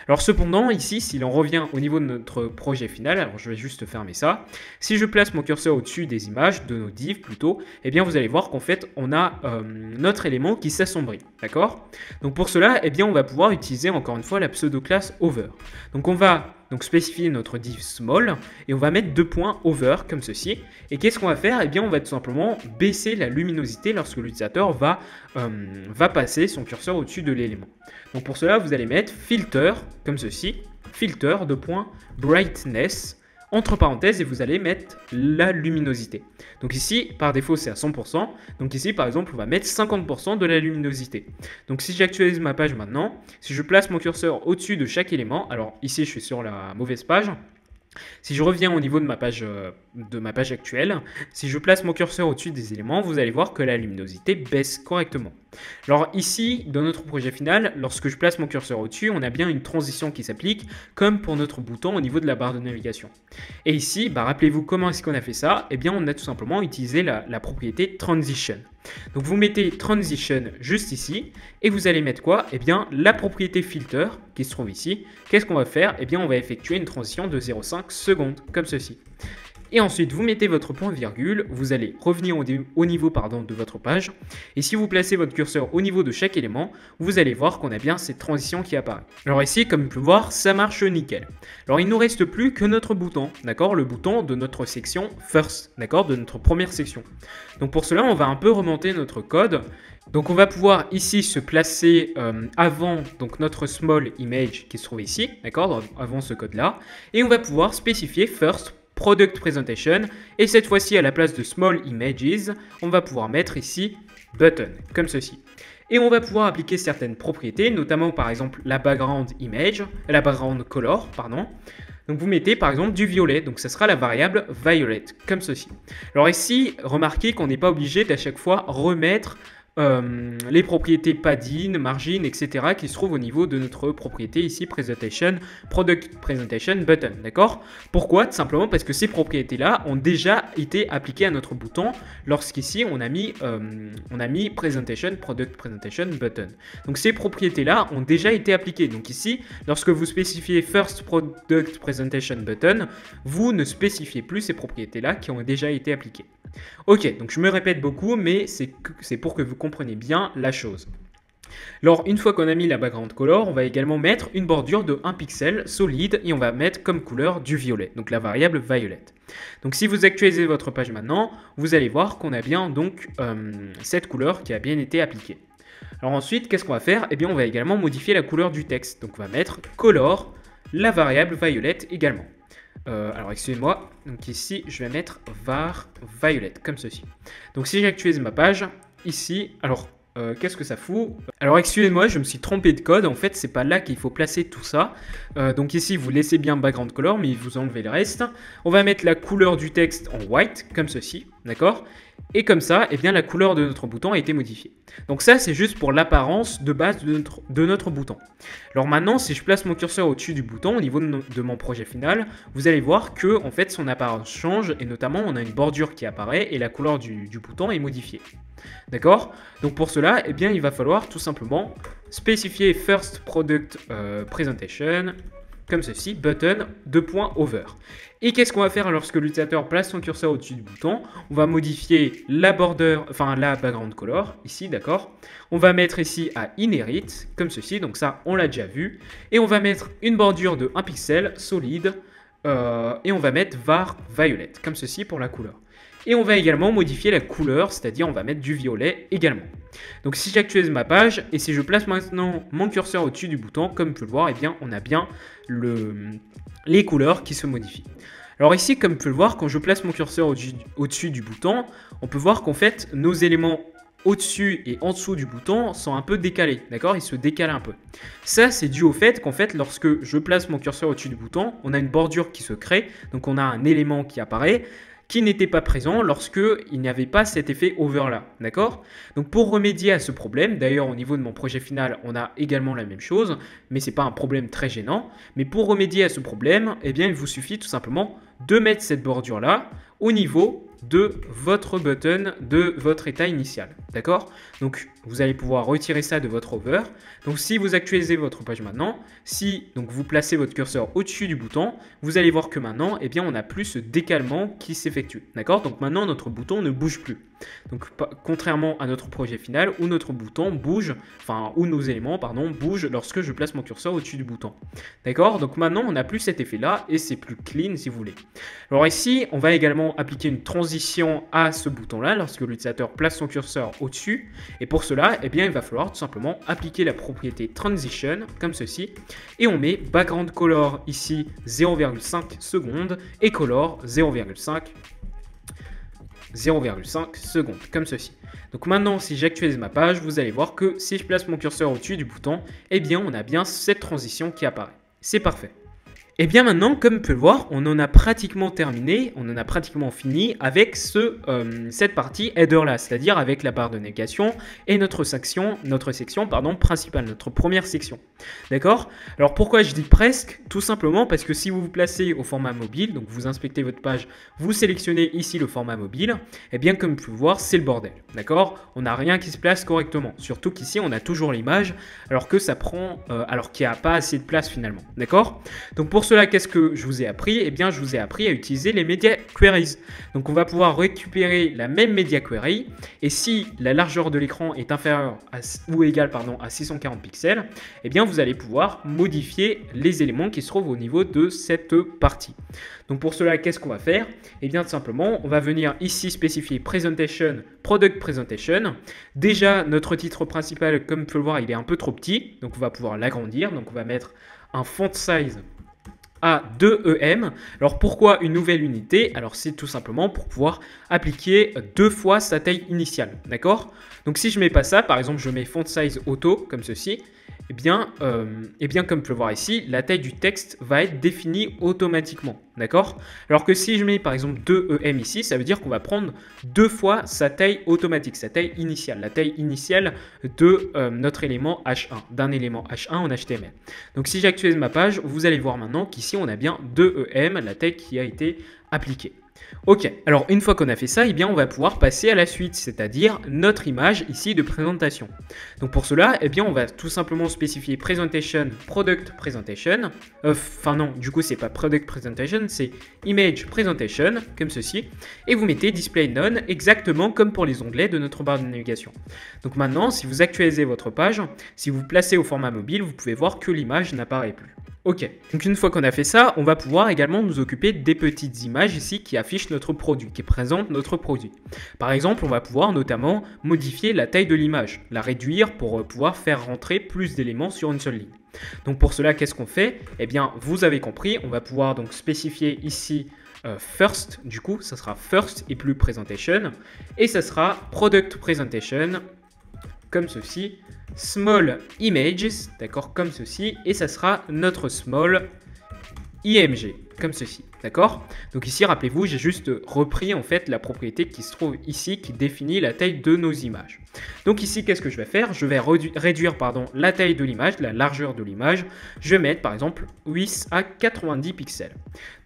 Alors cependant, ici, si l'on revient au niveau de notre projet final, alors je vais juste fermer ça, si je place mon curseur au-dessus des images, de nos divs plutôt, eh bien vous allez voir qu'en fait on a notre élément qui s'assombrit, d'accord? Donc pour cela, eh bien on va pouvoir utiliser encore une fois la pseudo-classe over. Donc on va spécifier notre div small et on va mettre 2 points over comme ceci. Et qu'est-ce qu'on va faire? Eh bien on va tout simplement baisser la luminosité lorsque l'utilisateur va passer son curseur au-dessus de l'élément. Donc pour cela vous allez mettre filter comme ceci, filter de point brightness entre parenthèses et vous allez mettre la luminosité. Donc ici, par défaut, c'est à 100%. Donc ici, par exemple, on va mettre 50% de la luminosité. Donc si j'actualise ma page maintenant, si je place mon curseur au-dessus de chaque élément, alors ici, je suis sur la mauvaise page. Si je reviens au niveau de ma page actuelle, si je place mon curseur au-dessus des éléments, vous allez voir que la luminosité baisse correctement. Alors ici, dans notre projet final, lorsque je place mon curseur au-dessus, on a bien une transition qui s'applique, comme pour notre bouton au niveau de la barre de navigation. Et ici, rappelez-vous comment est-ce qu'on a fait ça? Eh bien, on a tout simplement utilisé la propriété transition. Donc vous mettez transition juste ici et vous allez mettre quoi? Eh bien la propriété filter qui se trouve ici. Qu'est-ce qu'on va faire? Eh bien on va effectuer une transition de 0,5 secondes comme ceci. Et ensuite vous mettez votre point virgule, vous allez revenir au niveau de votre page. Et si vous placez votre curseur au niveau de chaque élément, vous allez voir qu'on a bien cette transition qui apparaît. Alors ici, comme vous pouvez voir, ça marche nickel. Alors il ne nous reste plus que notre bouton, d'accord, le bouton de notre section first, d'accord, de notre première section. Donc pour cela, on va un peu remonter notre code. Donc on va pouvoir ici se placer avant donc notre small image qui se trouve ici, d'accord, avant ce code-là. Et on va pouvoir spécifier first product presentation et cette fois-ci à la place de small images, on va pouvoir mettre ici button comme ceci. Et on va pouvoir appliquer certaines propriétés, notamment par exemple la background image, la background color, pardon. Donc vous mettez par exemple du violet, donc ça sera la variable violet, comme ceci. Alors ici, remarquez qu'on n'est pas obligé d'à chaque fois remettre les propriétés padding, margin, etc. qui se trouvent au niveau de notre propriété ici, presentation, product presentation button, d'accord? Pourquoi? Tout simplement parce que ces propriétés-là ont déjà été appliquées à notre bouton lorsqu'ici on a mis presentation, product presentation button. Donc ces propriétés-là ont déjà été appliquées. Donc ici, lorsque vous spécifiez first product presentation button, vous ne spécifiez plus ces propriétés-là qui ont déjà été appliquées. Ok, donc je me répète beaucoup, mais c'est pour que vous compreniez bien la chose. Alors, une fois qu'on a mis la background color, on va également mettre une bordure de 1 pixel solide et on va mettre comme couleur du violet, donc la variable violet. Donc si vous actualisez votre page maintenant, vous allez voir qu'on a bien donc cette couleur qui a bien été appliquée. Alors ensuite, qu'est-ce qu'on va faire? Eh bien, on va également modifier la couleur du texte. Donc on va mettre color, la variable violet également. Alors excusez-moi, donc ici je vais mettre var violet comme ceci. Donc si j'actualise ma page, ici, alors qu'est-ce que ça fout? Alors excusez-moi, je me suis trompé de code, en fait c'est pas là qu'il faut placer tout ça. Donc ici vous laissez bien background color, mais vous enlevez le reste. On va mettre la couleur du texte en white, comme ceci, d'accord? Et comme ça, eh bien, la couleur de notre bouton a été modifiée. Donc ça, c'est juste pour l'apparence de base de notre bouton. Alors maintenant, si je place mon curseur au-dessus du bouton, au niveau de mon projet final, vous allez voir que en fait, son apparence change et notamment, on a une bordure qui apparaît et la couleur du bouton est modifiée. D'accord? Donc pour cela, eh bien, il va falloir tout simplement spécifier first product presentation comme ceci, button, over. Et qu'est-ce qu'on va faire lorsque l'utilisateur place son curseur au-dessus du bouton? On va modifier la border, enfin la background color, ici, d'accord? On va mettre ici à inherit, comme ceci, donc ça, on l'a déjà vu. Et on va mettre une bordure de 1 pixel solide, et on va mettre var violet, comme ceci pour la couleur. Et on va également modifier la couleur, c'est-à-dire on va mettre du violet également. Donc si j'actualise ma page et si je place maintenant mon curseur au-dessus du bouton, comme vous pouvez le voir, eh bien, on a bien les couleurs qui se modifient. Alors ici, comme vous pouvez le voir, quand je place mon curseur au-dessus du bouton, on peut voir qu'en fait, nos éléments au-dessus et en dessous du bouton sont un peu décalés, d'accord? Ils se décalent un peu. Ça, c'est dû au fait qu'en fait, lorsque je place mon curseur au-dessus du bouton, on a une bordure qui se crée, donc on a un élément qui apparaît, qui n'était pas présent lorsque il n'y avait pas cet effet over là, d'accord? Donc pour remédier à ce problème, d'ailleurs au niveau de mon projet final, on a également la même chose, mais c'est pas un problème très gênant. Mais pour remédier à ce problème, eh bien il vous suffit tout simplement de mettre cette bordure là au niveau de votre button, de votre état initial, d'accord? Donc vous allez pouvoir retirer ça de votre over. Donc si vous actualisez votre page maintenant, si donc vous placez votre curseur au-dessus du bouton, vous allez voir que maintenant, eh bien, on n'a plus ce décalement qui s'effectue, d'accord? Donc maintenant, notre bouton ne bouge plus. Donc contrairement à notre projet final où notre bouton bouge, enfin où nos éléments, pardon, bougent lorsque je place mon curseur au-dessus du bouton, d'accord? Donc maintenant, on n'a plus cet effet-là et c'est plus clean si vous voulez. Alors ici, on va également appliquer une transition à ce bouton-là lorsque l'utilisateur place son curseur au-dessus. Et pour cela, eh bien, il va falloir tout simplement appliquer la propriété transition comme ceci. Et on met background color ici 0,5 secondes et color 0,5 secondes, comme ceci. Donc maintenant, si j'actualise ma page, vous allez voir que si je place mon curseur au-dessus du bouton, eh bien, on a bien cette transition qui apparaît. C'est parfait. Et bien maintenant, comme vous pouvez le voir, on en a pratiquement terminé, on en a pratiquement fini avec cette partie header là, c'est-à-dire avec la barre de navigation et notre section principale, notre première section. D'accord? Alors pourquoi je dis presque? Tout simplement parce que si vous vous placez au format mobile, donc vous inspectez votre page, vous sélectionnez ici le format mobile, et bien comme vous pouvez le voir, c'est le bordel. D'accord? On n'a rien qui se place correctement. Surtout qu'ici, on a toujours l'image, alors que ça prend, alors qu'il n'y a pas assez de place finalement. D'accord? Donc pour cela, qu'est-ce que je vous ai appris? Eh bien, je vous ai appris à utiliser les media queries. Donc, on va pouvoir récupérer la même media query et si la largeur de l'écran est inférieure ou égale à 640 pixels, eh bien, vous allez pouvoir modifier les éléments qui se trouvent au niveau de cette partie. Donc, pour cela, qu'est-ce qu'on va faire? Eh bien, tout simplement, on va venir ici spécifier Presentation, Product Presentation. Déjà, notre titre principal, comme vous pouvez le voir, il est un peu trop petit. Donc, on va pouvoir l'agrandir. Donc, on va mettre un font size à 2 EM. Alors pourquoi une nouvelle unité? Alors c'est tout simplement pour pouvoir appliquer 2 fois sa taille initiale, d'accord? Donc si je mets pas ça, par exemple je mets font size auto comme ceci, eh bien comme vous pouvez le voir ici, la taille du texte va être définie automatiquement, d'accord? Alors que si je mets par exemple 2 EM ici, ça veut dire qu'on va prendre 2 fois sa taille automatique, sa taille initiale, la taille initiale de notre élément H1, d'un élément H1 en HTML. Donc si j'actualise ma page, vous allez voir maintenant qu'ici on a bien 2 EM, la taille qui a été appliquée. Ok, alors une fois qu'on a fait ça, eh bien on va pouvoir passer à la suite, c'est-à-dire notre image ici de présentation. Donc pour cela, eh bien on va tout simplement spécifier Presentation, Product Presentation. Enfin non, du coup c'est pas Product Presentation, c'est Image Presentation, comme ceci. Et vous mettez Display None, exactement comme pour les onglets de notre barre de navigation. Donc maintenant, si vous actualisez votre page, si vous placez au format mobile, vous pouvez voir que l'image n'apparaît plus. Ok, donc une fois qu'on a fait ça, on va pouvoir également nous occuper des petites images ici qui affichent notre produit, qui présentent notre produit. Par exemple, on va pouvoir notamment modifier la taille de l'image, la réduire pour pouvoir faire rentrer plus d'éléments sur une seule ligne. Donc pour cela, qu'est-ce qu'on fait? Eh bien, vous avez compris, on va pouvoir donc spécifier ici first, du coup, ça sera first et plus presentation, et ça sera product presentation, comme ceci, small images, d'accord, comme ceci, et ça sera notre small img, comme ceci, d'accord? Donc ici, rappelez-vous, j'ai juste repris en fait la propriété qui se trouve ici, qui définit la taille de nos images. Donc ici, qu'est-ce que je vais faire? Je vais réduire la taille de l'image, la largeur de l'image. Je vais mettre par exemple 8 à 90 pixels.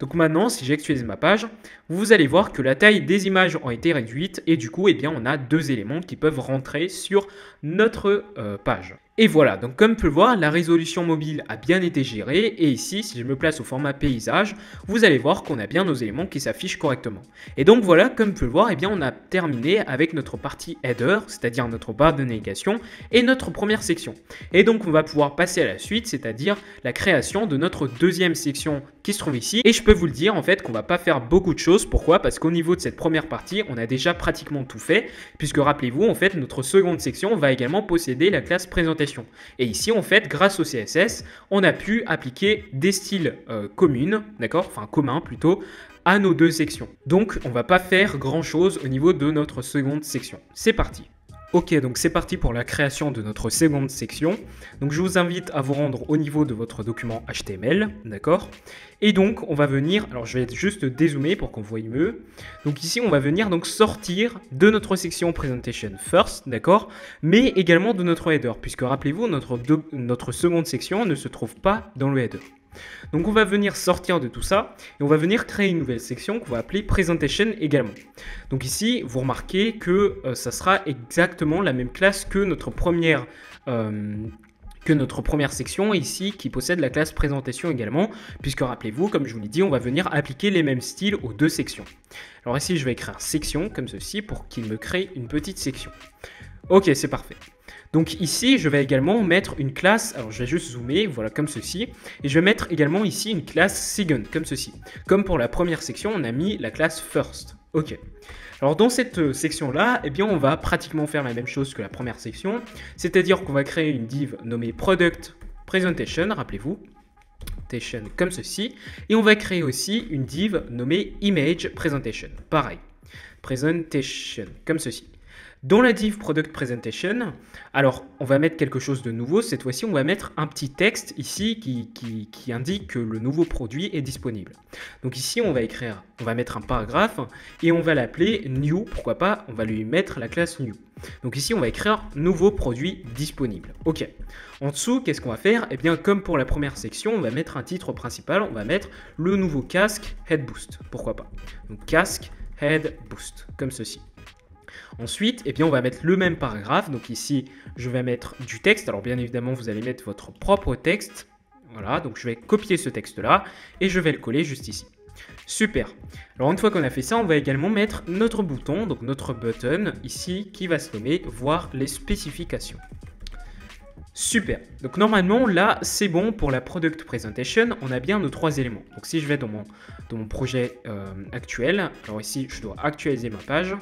Donc maintenant, si j'actualise ma page, vous allez voir que la taille des images ont été réduites et du coup, eh bien, on a 2 éléments qui peuvent rentrer sur notre page. Et voilà, donc comme vous pouvez le voir, la résolution mobile a bien été gérée. Et ici, si je me place au format paysage, vous allez voir qu'on a bien nos éléments qui s'affichent correctement. Et donc voilà, comme vous pouvez le voir, eh bien, on a terminé avec notre partie header, c'est-à-dire c'est-à-dire notre barre de navigation, et notre première section. Et donc on va pouvoir passer à la suite, c'est-à-dire la création de notre deuxième section qui se trouve ici. Et je peux vous le dire en fait qu'on va pas faire beaucoup de choses. Pourquoi? Parce qu'au niveau de cette première partie, on a déjà pratiquement tout fait, puisque rappelez-vous, en fait, notre seconde section va également posséder la classe présentation. Et ici, en fait, grâce au CSS, on a pu appliquer des styles communs, d'accord, enfin communs plutôt, à nos deux sections. Donc, on va pas faire grand chose au niveau de notre seconde section. C'est parti. Ok, donc c'est parti pour la création de notre seconde section. Donc je vous invite à vous rendre au niveau de votre document HTML, d'accord? Et donc on va venir, alors je vais juste dézoomer pour qu'on voie mieux. Donc ici on va venir donc sortir de notre section Presentation First, d'accord? Mais également de notre header, puisque rappelez-vous, notre seconde section ne se trouve pas dans le header. Donc on va venir sortir de tout ça et on va venir créer une nouvelle section qu'on va appeler Presentation également. Donc ici, vous remarquez que ça sera exactement la même classe que notre première section ici qui possède la classe Présentation également, puisque rappelez-vous, comme je vous l'ai dit, on va venir appliquer les mêmes styles aux deux sections. Alors ici, je vais écrire section comme ceci pour qu'il me crée une petite section. Ok, c'est parfait. Donc ici, je vais également mettre une classe, alors je vais juste zoomer, voilà, comme ceci. Et je vais mettre également ici une classe second, comme ceci. Comme pour la première section, on a mis la classe first. Ok. Alors dans cette section-là, eh bien, on va pratiquement faire la même chose que la première section. C'est-à-dire qu'on va créer une div nommée Product Presentation, rappelez-vous. Comme ceci. Et on va créer aussi une div nommée Image Presentation. Pareil. Presentation, comme ceci. Dans la div Product Presentation, alors on va mettre quelque chose de nouveau. Cette fois-ci, on va mettre un petit texte ici qui indique que le nouveau produit est disponible. Donc ici, on va mettre un paragraphe et on va l'appeler New. Pourquoi pas? On va lui mettre la classe New. Donc ici, on va écrire nouveau produit disponible. Ok. En dessous, qu'est-ce qu'on va faire? Eh bien, comme pour la première section, on va mettre un titre principal. On va mettre le nouveau casque Head Boost. Pourquoi pas? Donc casque Head Boost, comme ceci. Ensuite, eh bien, on va mettre le même paragraphe. Donc ici, je vais mettre du texte. Alors bien évidemment, vous allez mettre votre propre texte. Voilà, donc je vais copier ce texte-là et je vais le coller juste ici. Super. Alors une fois qu'on a fait ça, on va également mettre notre bouton, donc notre button ici qui va se nommer voir les spécifications. Super. Donc normalement, là, c'est bon pour la Product Presentation. On a bien nos trois éléments. Donc si je vais dans mon projet actuel, alors ici, je dois actualiser ma page.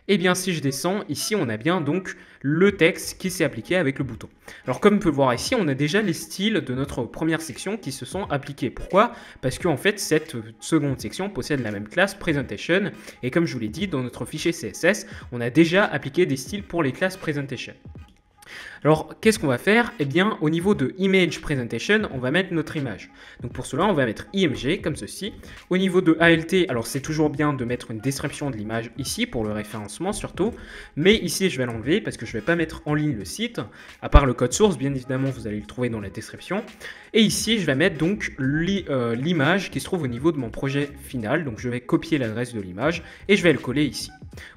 Et bien, si je descends, ici, on a bien donc le texte qui s'est appliqué avec le bouton. Alors comme on peut le voir ici, on a déjà les styles de notre première section qui se sont appliqués. Pourquoi? Parce qu'en fait, cette seconde section possède la même classe Presentation. Et comme je vous l'ai dit, dans notre fichier CSS, on a déjà appliqué des styles pour les classes Presentation. Alors, qu'est-ce qu'on va faire? Eh bien, au niveau de Image Presentation, on va mettre notre image. Donc pour cela, on va mettre IMG comme ceci. Au niveau de ALT, alors c'est toujours bien de mettre une description de l'image ici pour le référencement surtout. Mais ici, je vais l'enlever parce que je ne vais pas mettre en ligne le site. À part le code source, bien évidemment, vous allez le trouver dans la description. Et ici, je vais mettre donc l'image qui se trouve au niveau de mon projet final. Donc je vais copier l'adresse de l'image et je vais le coller ici.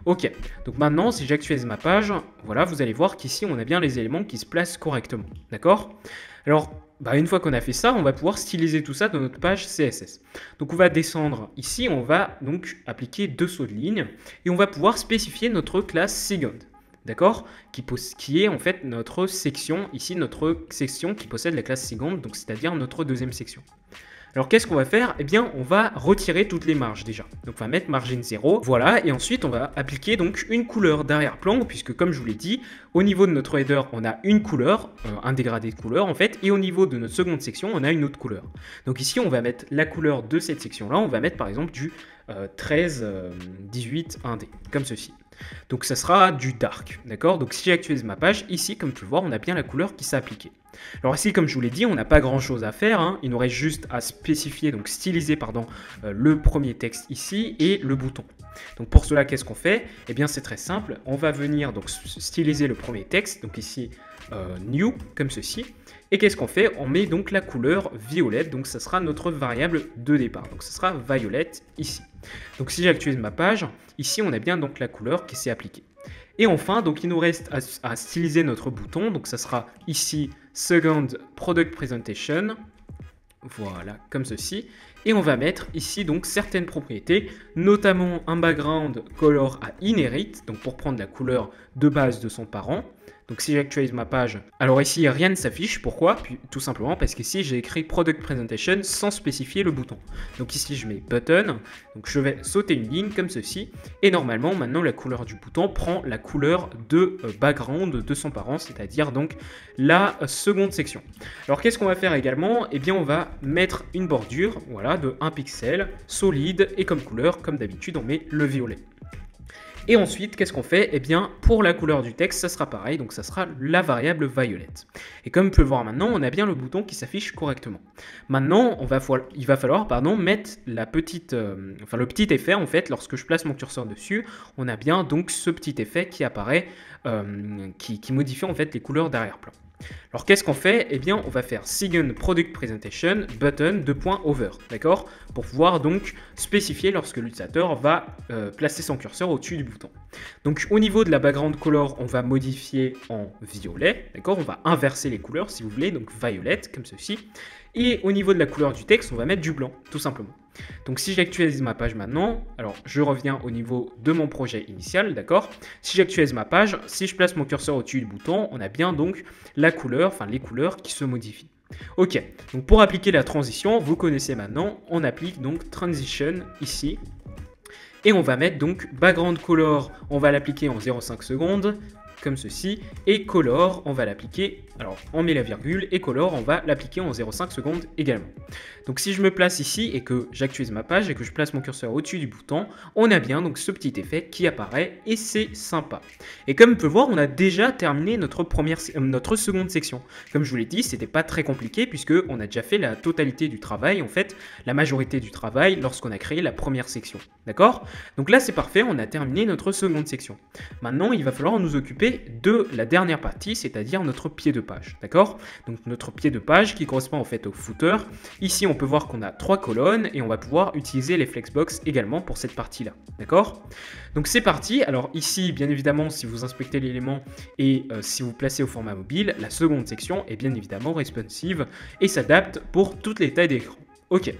Ok, donc maintenant, si j'actualise ma page, voilà, vous allez voir qu'ici, on a bien les éléments qui se placent correctement. D'accord? Alors, une fois qu'on a fait ça, on va pouvoir styliser tout ça dans notre page CSS. Donc, on va descendre ici, on va donc appliquer deux sauts de ligne et on va pouvoir spécifier notre classe second. D'accord? Qui est en fait notre section, ici notre section qui possède la classe second, donc c'est-à-dire notre deuxième section. Alors qu'est-ce qu'on va faire? Eh bien, on va retirer toutes les marges déjà. Donc on va mettre margin 0, voilà, et ensuite on va appliquer donc une couleur d'arrière-plan, puisque comme je vous l'ai dit, au niveau de notre header, on a une couleur, un dégradé de couleur en fait, et au niveau de notre seconde section, on a une autre couleur. Donc ici, on va mettre la couleur de cette section-là, on va mettre par exemple du 13, 18, 1D, comme ceci. Donc ça sera du dark, d'accord? Donc si j'actualise ma page, ici, comme tu peux le voir, on a bien la couleur qui s'est appliquée. Alors ici, comme je vous l'ai dit, on n'a pas grand chose à faire, hein. Il nous reste juste à spécifier, donc styliser, pardon, le premier texte ici et le bouton. Donc pour cela, qu'est-ce qu'on fait? Eh bien c'est très simple, on va venir donc styliser le premier texte, donc ici new, comme ceci. Et qu'est-ce qu'on fait? On met donc la couleur violette, donc ça sera notre variable de départ. Donc ça sera violette ici. Donc si j'actualise ma page, ici on a bien donc la couleur qui s'est appliquée. Et enfin, donc il nous reste à styliser notre bouton, donc ça sera ici Second Product Presentation. Voilà, comme ceci. Et on va mettre ici donc certaines propriétés, notamment un background color à inherit, donc pour prendre la couleur de base de son parent. Donc si j'actualise ma page, alors ici rien ne s'affiche, pourquoi? Tout simplement parce qu'ici j'ai écrit Product Presentation sans spécifier le bouton. Donc ici je mets Button, donc je vais sauter une ligne comme ceci, et normalement maintenant la couleur du bouton prend la couleur de background de son parent, c'est-à-dire donc la seconde section. Alors qu'est-ce qu'on va faire également? Eh bien on va mettre une bordure, voilà, de 1 pixel, solide, et comme couleur, comme d'habitude on met le violet. Et ensuite, qu'est-ce qu'on fait? Eh bien, pour la couleur du texte, ça sera pareil, donc ça sera la variable violet. Et comme on peut le voir maintenant, on a bien le bouton qui s'affiche correctement. Maintenant, il va falloir mettre le petit effet, en fait, lorsque je place mon curseur dessus, on a bien donc ce petit effet qui apparaît, qui modifie en fait les couleurs d'arrière-plan. Alors qu'est-ce qu'on fait? Eh bien on va faire Second Product Presentation Button over, d'accord? Pour pouvoir donc spécifier lorsque l'utilisateur va placer son curseur au-dessus du bouton. Donc au niveau de la background color, on va modifier en violet, d'accord? On va inverser les couleurs si vous voulez, donc violet comme ceci. Et au niveau de la couleur du texte, on va mettre du blanc, tout simplement. Donc si j'actualise ma page maintenant, alors je reviens au niveau de mon projet initial, d'accord? Si j'actualise ma page, si je place mon curseur au-dessus du bouton, on a bien donc la couleur, enfin les couleurs qui se modifient. Ok, donc pour appliquer la transition, vous connaissez maintenant, on applique donc Transition ici. Et on va mettre donc Background Color, on va l'appliquer en 0,5 secondes, comme ceci, et color, on va l'appliquer, alors on met la virgule, et color, on va l'appliquer en 0,5 secondes également. Donc si je me place ici et que j'actualise ma page et que je place mon curseur au-dessus du bouton, on a bien donc ce petit effet qui apparaît et c'est sympa. Et comme on peut voir, on a déjà terminé notre seconde section. Comme je vous l'ai dit, c'était pas très compliqué puisque on a déjà fait la totalité du travail, en fait, la majorité du travail lorsqu'on a créé la première section. D'accord? Donc là c'est parfait, on a terminé notre seconde section. Maintenant, il va falloir nous occuper de la dernière partie, c'est-à-dire notre pied de page, d'accord? Donc notre pied de page qui correspond en fait au footer. Ici, on peut voir qu'on a 3 colonnes et on va pouvoir utiliser les flexbox également pour cette partie-là, d'accord? Donc c'est parti. Alors ici, bien évidemment, si vous inspectez l'élément et si vous placez au format mobile, la seconde section est bien évidemment responsive et s'adapte pour toutes les tailles d'écran. Ok.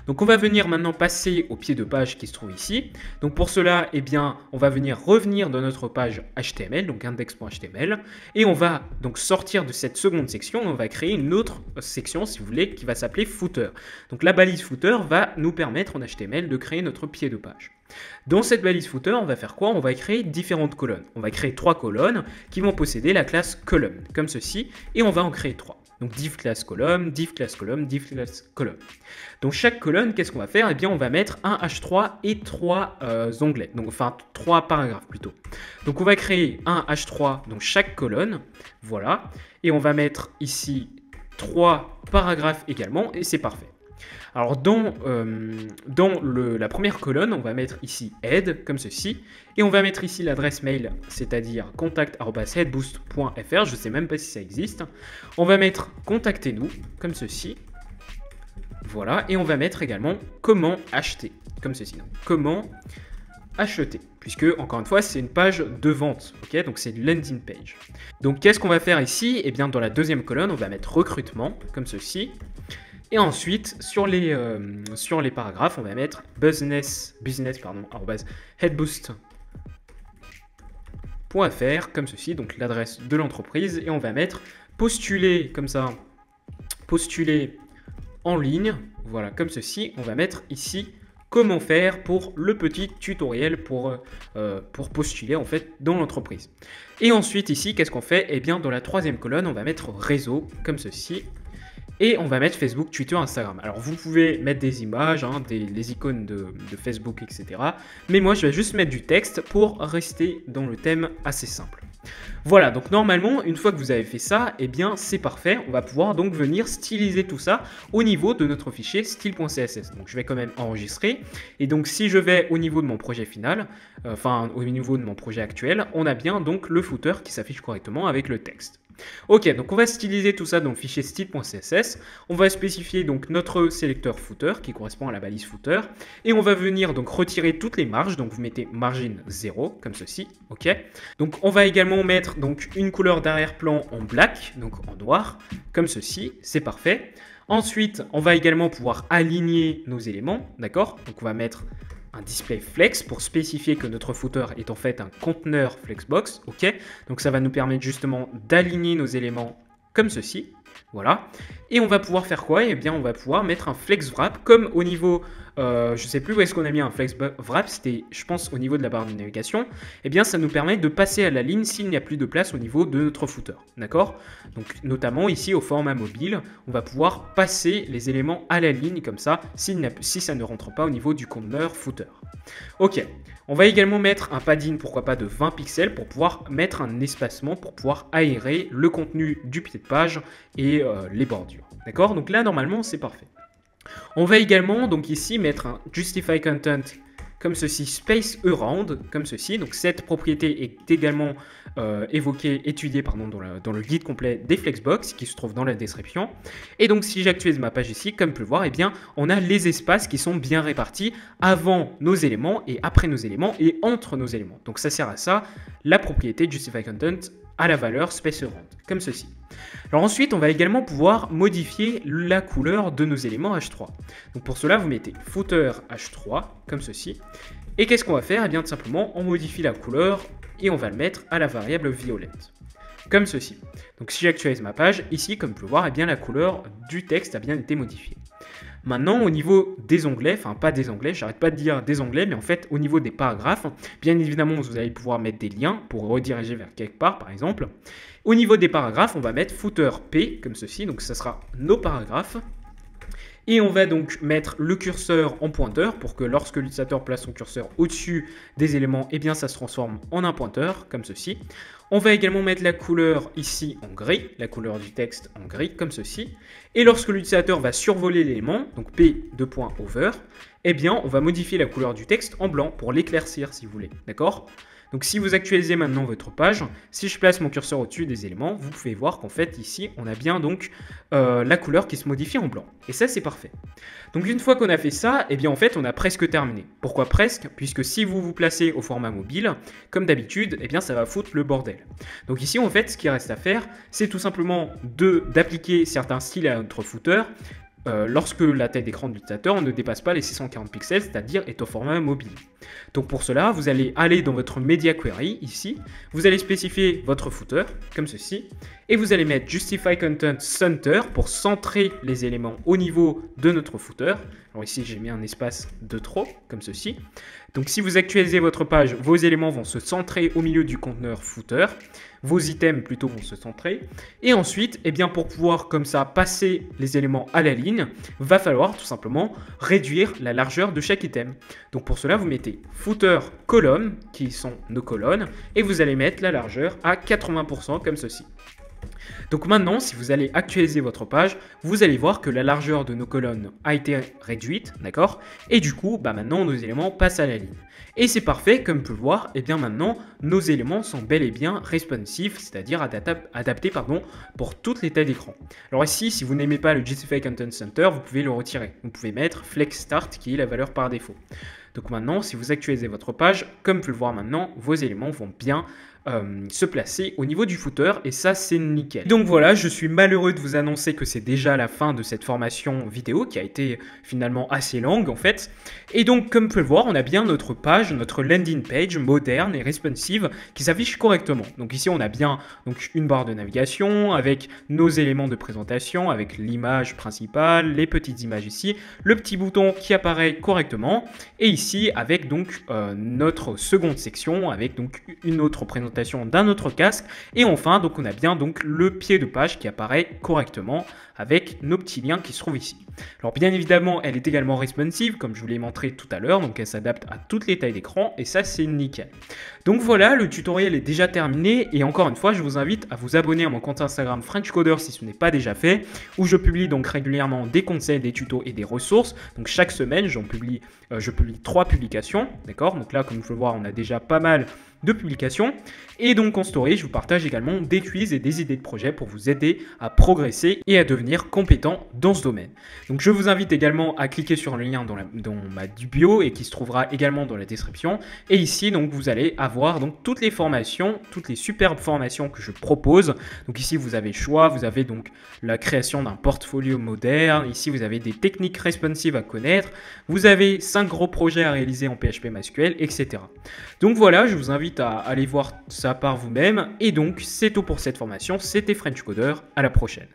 Donc on va venir maintenant passer au pied de page qui se trouve ici. Donc pour cela, eh bien, on va venir revenir dans notre page HTML, donc index.html, et on va donc sortir de cette seconde section, on va créer une autre section, si vous voulez, qui va s'appeler footer. Donc la balise footer va nous permettre en HTML de créer notre pied de page. Dans cette balise footer, on va faire quoi? On va créer différentes colonnes. On va créer 3 colonnes qui vont posséder la classe column, comme ceci, et on va en créer 3. Donc div class column, div class column, div class column. Donc chaque colonne, qu'est-ce qu'on va faire? Eh bien, on va mettre un H3 et 3 onglets, donc enfin 3 paragraphes plutôt. Donc on va créer un H3, donc chaque colonne, voilà, et on va mettre ici 3 paragraphes également, et c'est parfait. Alors dans la première colonne, on va mettre ici head, comme ceci, et on va mettre ici l'adresse mail, c'est-à-dire contact@headboost.fr, je ne sais même pas si ça existe. On va mettre contactez-nous, comme ceci, voilà, et on va mettre également comment acheter, comme ceci, donc comment acheter, puisque encore une fois c'est une page de vente, ok, donc c'est une landing page. Donc qu'est-ce qu'on va faire ici? Eh bien dans la deuxième colonne, on va mettre recrutement, comme ceci. Et ensuite, sur les paragraphes, on va mettre headboost.fr, comme ceci, donc l'adresse de l'entreprise. Et on va mettre postuler, comme ça, postuler en ligne, voilà, comme ceci. On va mettre ici comment faire pour le petit tutoriel pour postuler en fait dans l'entreprise. Et ensuite ici, qu'est-ce qu'on fait? Eh bien, dans la troisième colonne, on va mettre réseau, comme ceci. Et on va mettre Facebook, Twitter, Instagram. Alors vous pouvez mettre des images, hein, les icônes de Facebook, etc. Mais moi je vais juste mettre du texte pour rester dans le thème assez simple. Voilà, donc normalement, une fois que vous avez fait ça, eh bien c'est parfait. On va pouvoir donc venir styliser tout ça au niveau de notre fichier style.css. Donc je vais quand même enregistrer. Et donc si je vais au niveau de mon projet final, enfin au niveau de mon projet actuel, on a bien donc le footer qui s'affiche correctement avec le texte. Ok, donc on va styliser tout ça dans le fichier style.css. On va spécifier donc notre sélecteur footer qui correspond à la balise footer. Et on va venir donc retirer toutes les marges. Donc vous mettez margin 0 comme ceci. Ok. Donc on va également mettre donc une couleur d'arrière-plan en black, donc en noir, comme ceci. C'est parfait. Ensuite, on va également pouvoir aligner nos éléments, d'accord? Donc on va mettre un display flex pour spécifier que notre footer est en fait un conteneur flexbox, ok? Donc ça va nous permettre justement d'aligner nos éléments comme ceci, voilà. Et on va pouvoir faire quoi? Eh bien, on va pouvoir mettre un flex wrap comme au niveau, je sais plus où est-ce qu'on a mis un flex wrap, c'était, je pense, au niveau de la barre de navigation. Eh bien, ça nous permet de passer à la ligne s'il n'y a plus de place au niveau de notre footer, d'accord? Donc, notamment ici au format mobile, on va pouvoir passer les éléments à la ligne comme ça, si ça ne rentre pas au niveau du conteneur footer. Ok. On va également mettre un padding, pourquoi pas de 20 pixels, pour pouvoir mettre un espacement, pour pouvoir aérer le contenu du pied de page et les bordures. D'accord? Donc là, normalement, c'est parfait. On va également, donc ici, mettre un Justify Content comme ceci, Space Around, comme ceci. Donc cette propriété est également étudiée dans le guide complet des Flexbox qui se trouve dans la description. Et donc si j'actualise ma page ici, comme vous pouvez le voir, eh bien, on a les espaces qui sont bien répartis avant nos éléments et après nos éléments et entre nos éléments. Donc ça sert à ça, la propriété Justify Content à la valeur Space Around, comme ceci. Alors ensuite, on va également pouvoir modifier la couleur de nos éléments H3. Donc pour cela, vous mettez footer H3, comme ceci. Et qu'est-ce qu'on va faire? Eh bien tout simplement, on modifie la couleur et on va le mettre à la variable violette, comme ceci. Donc si j'actualise ma page, ici, comme vous pouvez voir, eh bien, la couleur du texte a bien été modifiée. Maintenant, au niveau des onglets, enfin pas des onglets, j'arrête pas de dire des onglets, mais en fait au niveau des paragraphes, bien évidemment vous allez pouvoir mettre des liens pour rediriger vers quelque part par exemple. Au niveau des paragraphes, on va mettre footer P comme ceci, donc ça sera nos paragraphes. Et on va donc mettre le curseur en pointeur pour que lorsque l'utilisateur place son curseur au-dessus des éléments, eh bien ça se transforme en un pointeur, comme ceci. On va également mettre la couleur ici en gris, la couleur du texte en gris, comme ceci. Et lorsque l'utilisateur va survoler l'élément, donc P:over, eh bien on va modifier la couleur du texte en blanc pour l'éclaircir si vous voulez, d'accord ? Donc si vous actualisez maintenant votre page, si je place mon curseur au-dessus des éléments, vous pouvez voir qu'en fait ici on a bien donc la couleur qui se modifie en blanc. Et ça c'est parfait. Donc une fois qu'on a fait ça, eh bien en fait on a presque terminé. Pourquoi presque? Puisque si vous vous placez au format mobile, comme d'habitude, eh bien ça va foutre le bordel. Donc ici en fait ce qui reste à faire, c'est tout simplement d'appliquer certains styles à notre footer. Lorsque la taille d'écran de l'utilisateur ne dépasse pas les 640 pixels, c'est-à-dire est au format mobile. Donc pour cela, vous allez aller dans votre Media Query, ici, vous allez spécifier votre footer, comme ceci, et vous allez mettre Justify Content Center pour centrer les éléments au niveau de notre footer. Alors ici, j'ai mis un espace de trop, comme ceci. Donc si vous actualisez votre page, vos éléments vont se centrer au milieu du conteneur footer. Vos items plutôt vont se centrer. Et ensuite, eh bien, pour pouvoir comme ça passer les éléments à la ligne, va falloir tout simplement réduire la largeur de chaque item. Donc pour cela, vous mettez footer colonne, qui sont nos colonnes, et vous allez mettre la largeur à 80% comme ceci. Donc maintenant, si vous allez actualiser votre page, vous allez voir que la largeur de nos colonnes a été réduite, d'accord? Et du coup, maintenant, nos éléments passent à la ligne. Et c'est parfait, comme vous pouvez le voir, et bien maintenant, nos éléments sont bel et bien responsifs, c'est-à-dire adaptés pour toutes les tailles d'écran. Alors ici, si vous n'aimez pas le Justify Content Center, vous pouvez le retirer. Vous pouvez mettre Flex Start, qui est la valeur par défaut. Donc maintenant, si vous actualisez votre page, comme vous pouvez le voir maintenant, vos éléments vont bien se placer au niveau du footer et ça c'est nickel. Donc voilà, je suis malheureux de vous annoncer que c'est déjà la fin de cette formation vidéo qui a été finalement assez longue en fait. Et donc comme vous pouvez le voir, on a bien notre page, notre landing page moderne et responsive qui s'affiche correctement. Donc ici on a bien donc une barre de navigation avec nos éléments de présentation, avec l'image principale, les petites images ici, le petit bouton qui apparaît correctement et ici avec donc notre seconde section avec donc une autre présentation d'un autre casque et enfin donc on a bien donc le pied de page qui apparaît correctement avec nos petits liens qui se trouvent ici. Alors bien évidemment elle est également responsive comme je vous l'ai montré tout à l'heure, donc elle s'adapte à toutes les tailles d'écran et ça c'est nickel. Donc voilà, le tutoriel est déjà terminé et encore une fois je vous invite à vous abonner à mon compte Instagram FrenchCoder si ce n'est pas déjà fait, où je publie donc régulièrement des conseils, des tutos et des ressources. Donc chaque semaine je publie 3 publications, d'accord? Donc là comme vous pouvez le voir on a déjà pas mal de publication. Et donc en story, je vous partage également des quiz et des idées de projets pour vous aider à progresser et à devenir compétent dans ce domaine. Donc je vous invite également à cliquer sur le lien dans ma bio et qui se trouvera également dans la description. Et ici, donc vous allez avoir donc toutes les formations, toutes les superbes formations que je propose. Donc ici, vous avez le choix, vous avez donc la création d'un portfolio moderne. Ici, vous avez des techniques responsives à connaître. Vous avez 5 gros projets à réaliser en PHP MySQL, etc. Donc voilà, je vous invite à aller voir ça par vous-même. Et donc, c'est tout pour cette formation. C'était French Coder. À la prochaine.